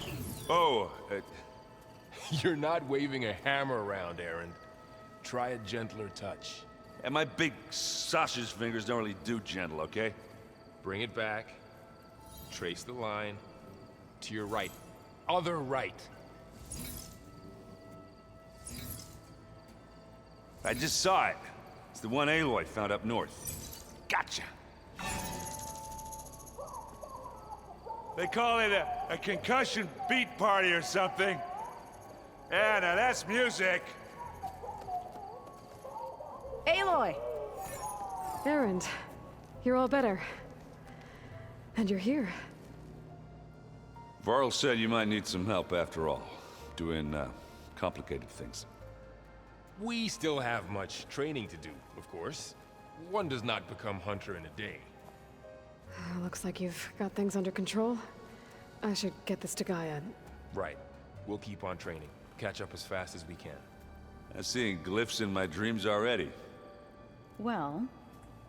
Oh, you're not waving a hammer around, Aaron. Try a gentler touch. And my big sausage fingers don't really do gentle, okay? Bring it back. Trace the line. To your right. Other right. I just saw it. It's the one Aloy found up north. Gotcha! They call it a concussion beat party or something. Yeah, now that's music. Aloy! Erend, you're all better. And you're here. Varl said you might need some help after all. Doing, complicated things. We still have much training to do, of course. One does not become hunter in a day. Looks like you've got things under control. I should get this to Gaia. Right. We'll keep on training. Catch up as fast as we can. I'm seeing glyphs in my dreams already. Well,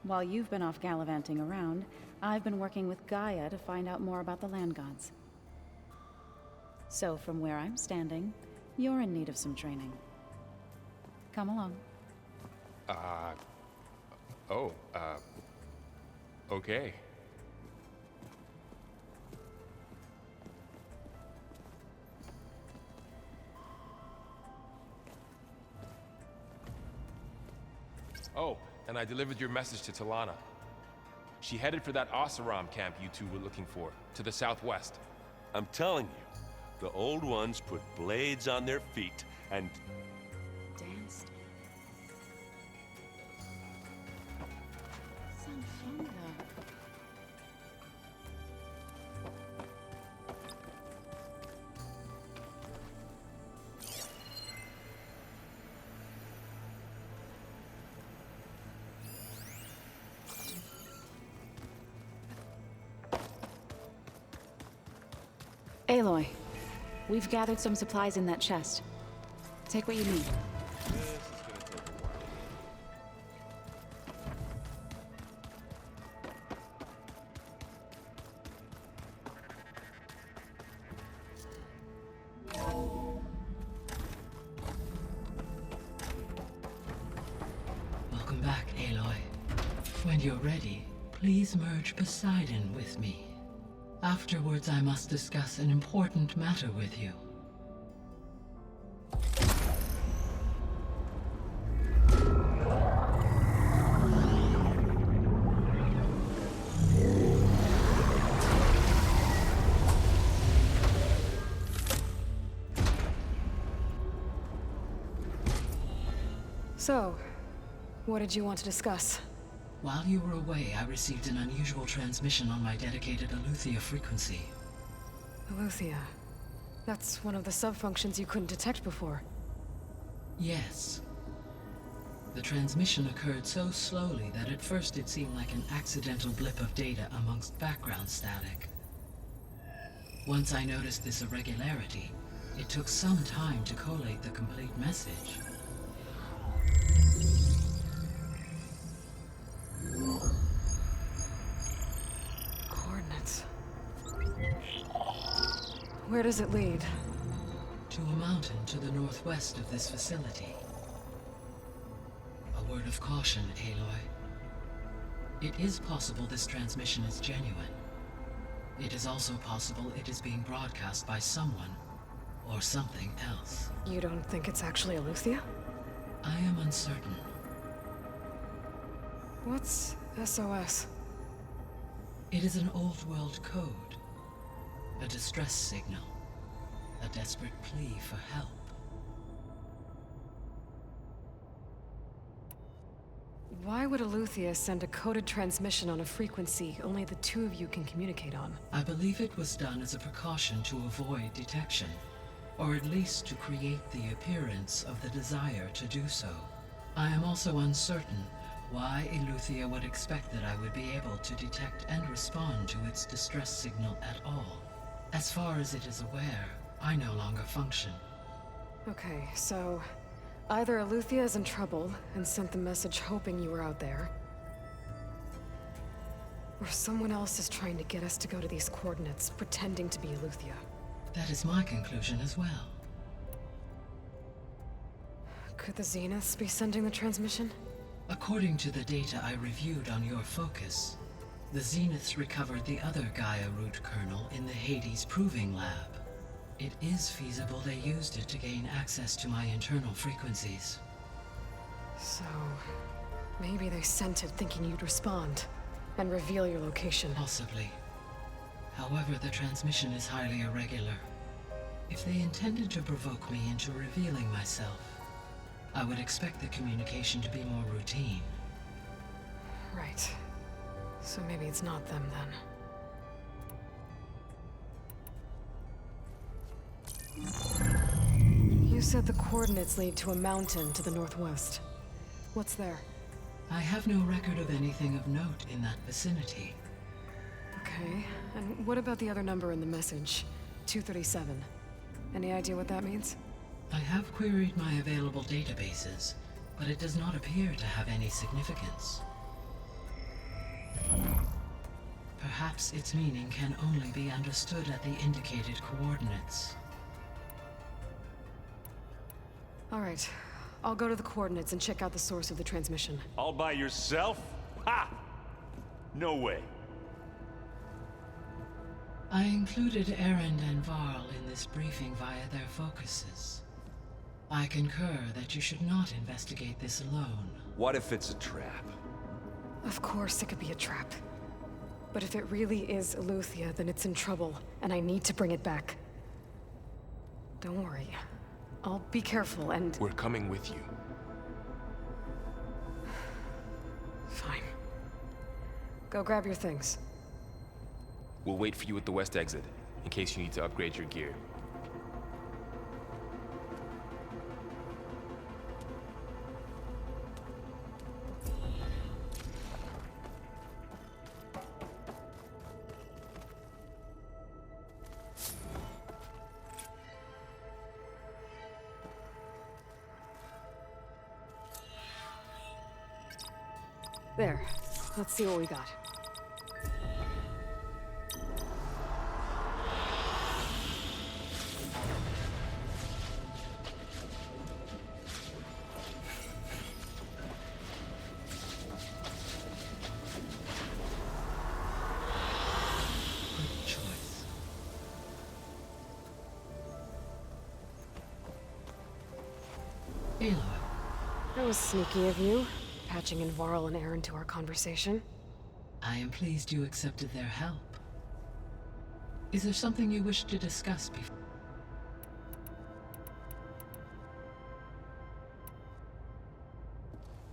while you've been off gallivanting around, I've been working with Gaia to find out more about the land gods. So from where I'm standing, you're in need of some training. Come along. Okay. Oh, and I delivered your message to Talana. She headed for that Oseram camp you two were looking for, to the southwest. I'm telling you, the old ones put blades on their feet and... Danced. Sanfanga. Aloy, we've gathered some supplies in that chest. Take what you need. Welcome back, Aloy. When you're ready, please merge Poseidon with me. Afterwards, I must discuss an important matter with you. So, what did you want to discuss? While you were away, I received an unusual transmission on my dedicated Aletheia frequency. Aletheia. That's one of the sub-functions you couldn't detect before. Yes. The transmission occurred so slowly that at first it seemed like an accidental blip of data amongst background static. Once I noticed this irregularity, it took some time to collate the complete message. Coordinates. Where does it lead? To a mountain to the northwest of this facility. A word of caution, Aloy. It is possible this transmission is genuine. It is also possible it is being broadcast by someone or something else. You don't think it's actually Eleuthia? I am uncertain. What's SOS? It is an old world code. A distress signal. A desperate plea for help. Why would Eleuthia send a coded transmission on a frequency only the two of you can communicate on? I believe it was done as a precaution to avoid detection, or at least to create the appearance of the desire to do so. I am also uncertain why Eleuthia would expect that I would be able to detect and respond to its distress signal at all. As far as it is aware, I no longer function. Okay, so either Eleuthia is in trouble and sent the message hoping you were out there, or someone else is trying to get us to go to these coordinates, pretending to be Eleuthia. That is my conclusion as well. Could the Zeniths be sending the transmission? According to the data I reviewed on your focus, the Zeniths recovered the other Gaia root kernel in the Hades Proving Lab. It is feasible they used it to gain access to my internal frequencies. So, maybe they sent it thinking you'd respond and reveal your location. Possibly. However, the transmission is highly irregular. If they intended to provoke me into revealing myself, I would expect the communication to be more routine. Right. So maybe it's not them then. You said the coordinates lead to a mountain to the northwest. What's there? I have no record of anything of note in that vicinity. Okay, and what about the other number in the message? 237. Any idea what that means? I have queried my available databases, but it does not appear to have any significance. Perhaps its meaning can only be understood at the indicated coordinates. All right, I'll go to the coordinates and check out the source of the transmission. All by yourself? Ha! No way. I included Erend and Varl in this briefing via their focuses. I concur that you should not investigate this alone. What if it's a trap? Of course it could be a trap. But if it really is Eleuthia, then it's in trouble, and I need to bring it back. Don't worry. I'll be careful and... We're coming with you. Fine. Go grab your things. We'll wait for you at the west exit, in case you need to upgrade your gear. There. Let's see what we got. Good choice. Aloy. That was sneaky of you. Patching in Varl and Erend to our conversation. I am pleased you accepted their help. Is there something you wish to discuss before?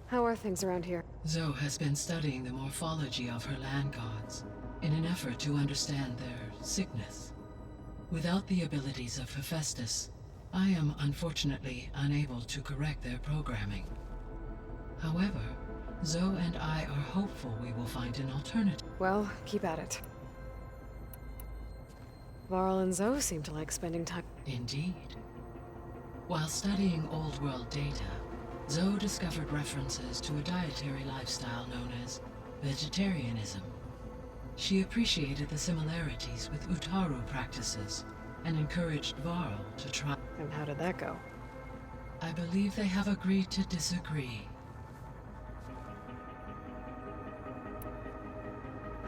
How are things around here? Zoe has been studying the morphology of her land gods in an effort to understand their sickness. Without the abilities of Hephaestus, I am unfortunately unable to correct their programming. However, Zoe and I are hopeful we will find an alternative. Well, keep at it. Varl and Zoe seem to like spending time. Indeed. While studying old world data, Zoe discovered references to a dietary lifestyle known as vegetarianism. She appreciated the similarities with Utaru practices and encouraged Varl to try. And how did that go? I believe they have agreed to disagree.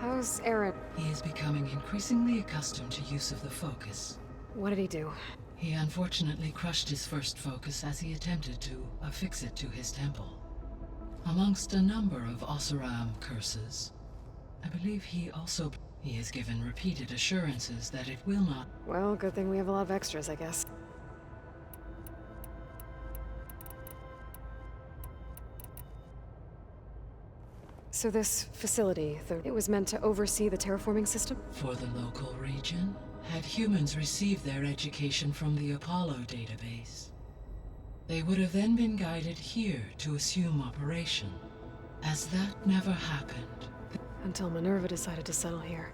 How's Aaron? He is becoming increasingly accustomed to use of the focus. What did he do? He unfortunately crushed his first focus as he attempted to affix it to his temple. Amongst a number of Oseram curses, I believe he has given repeated assurances that it will not. Well, good thing we have a lot of extras, I guess. So this facility, it was meant to oversee the terraforming system? For the local region, had humans received their education from the Apollo database, they would have then been guided here to assume operation. As that never happened. Until Minerva decided to settle here.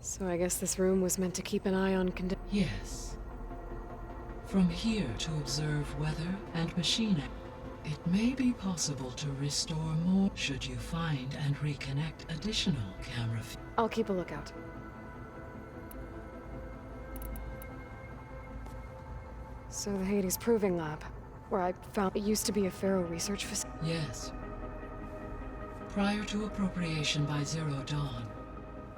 So I guess this room was meant to keep an eye on Yes. From here to observe weather and machine activity. It may be possible to restore more should you find and reconnect additional camera. I'll keep a lookout. So the Hades Proving Lab, where I found it used to be a Pharaoh research facility? Yes. Prior to appropriation by Zero Dawn,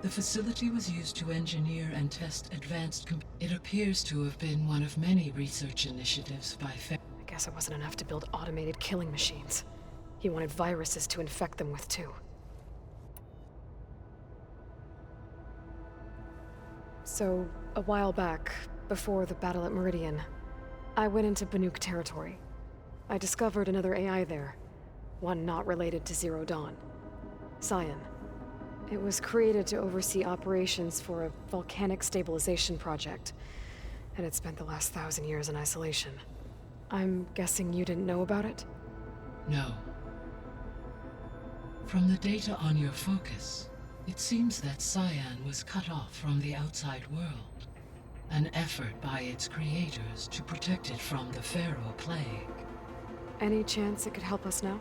the facility was used to engineer and test advanced It appears to have been one of many research initiatives by Pharaoh. I guess it wasn't enough to build automated killing machines. He wanted viruses to infect them with, too. So, a while back, before the battle at Meridian, I went into Banuk territory. I discovered another AI there, one not related to Zero Dawn. Cyan. It was created to oversee operations for a volcanic stabilization project, and it spent the last 1,000 years in isolation. I'm guessing you didn't know about it? No. From the data on your focus, it seems that Cyan was cut off from the outside world. An effort by its creators to protect it from the Pharaoh plague. Any chance it could help us now?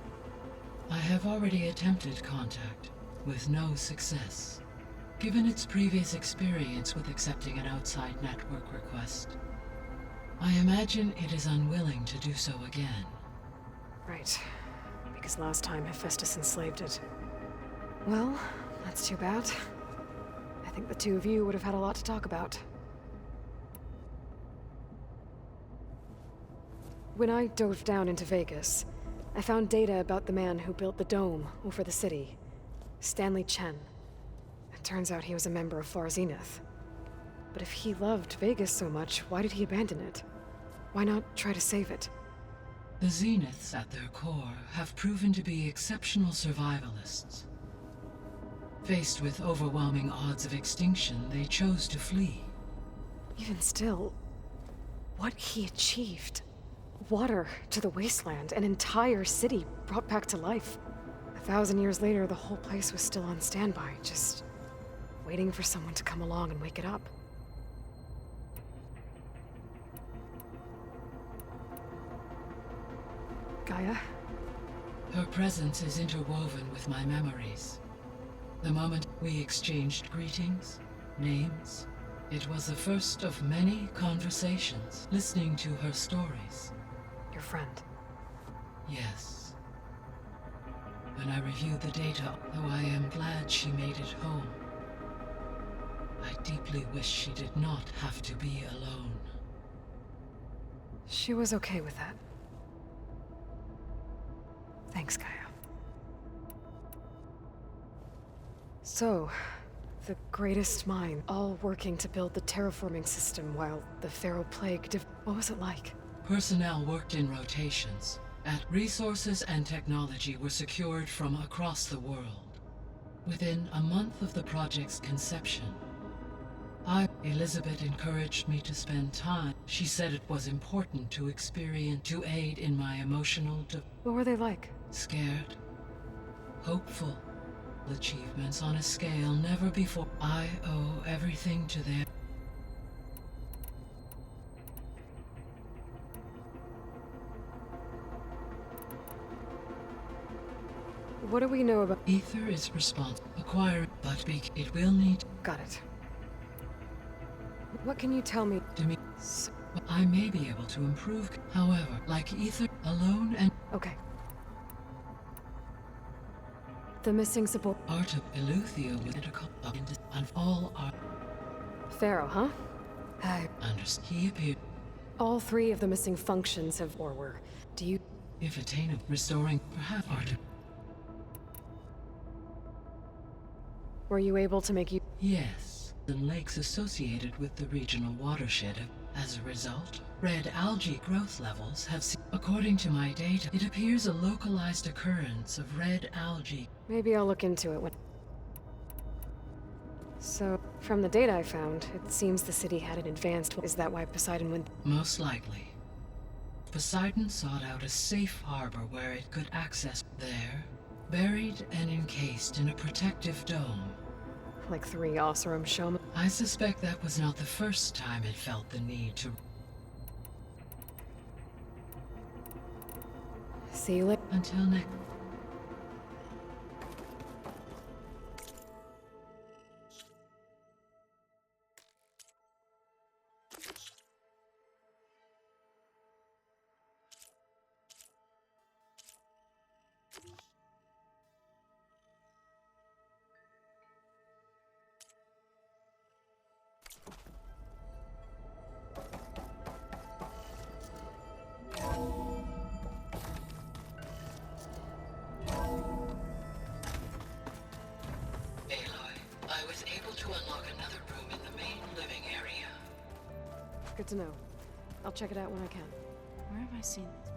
I have already attempted contact, with no success. Given its previous experience with accepting an outside network request, I imagine it is unwilling to do so again. Right. Because last time Hephaestus enslaved it. Well, that's too bad. I think the two of you would have had a lot to talk about. When I dove down into Vegas, I found data about the man who built the dome over the city. Stanley Chen. It turns out he was a member of Far Zenith. But if he loved Vegas so much, why did he abandon it? Why not try to save it? The Zeniths at their core have proven to be exceptional survivalists. Faced with overwhelming odds of extinction, they chose to flee. Even still, what he achieved. Water to the wasteland, an entire city brought back to life. 1,000 years later, the whole place was still on standby, just waiting for someone to come along and wake it up. Gaia? Her presence is interwoven with my memories. The moment we exchanged greetings, names, it was the first of many conversations, listening to her stories. Your friend? Yes. When I reviewed the data, though I am glad she made it home, I deeply wish she did not have to be alone. She was okay with that. Thanks, Gaia. So, the greatest mind, all working to build the terraforming system while the Pharaoh plague what was it like? Personnel worked in rotations. Resources and technology were secured from across the world. Within a month of the project's conception, Elizabeth encouraged me to spend time. She said it was important to aid in my emotional What were they like? Scared. Hopeful. Achievements on a scale never before. I owe everything to them. What do we know about... Ether is responsible. Acquiring, but it will need... Got it. What can you tell me? To me, I may be able to improve. However, like Ether, alone and... Okay. The missing support... Art of Eleuthia with and all are... Pharaoh, huh? I understand. He appeared... All 3 of the missing functions have... or were... Do you... If attainable, restoring, perhaps art of... Were you able to make you... Yes. The lakes associated with the regional watershed. As a result, red algae growth levels have seen... According to my data, it appears a localized occurrence of red algae. Maybe I'll look into it when... So, from the data I found, it seems the city had an advanced... Is that why Poseidon went... Most likely. Poseidon sought out a safe harbor where it could access... There, buried and encased in a protective dome. Like 3 Oseram Showmen. I suspect that was not the first time it felt the need to... See you later. Until next... Good to know. I'll check it out when I can. Where have I seen this?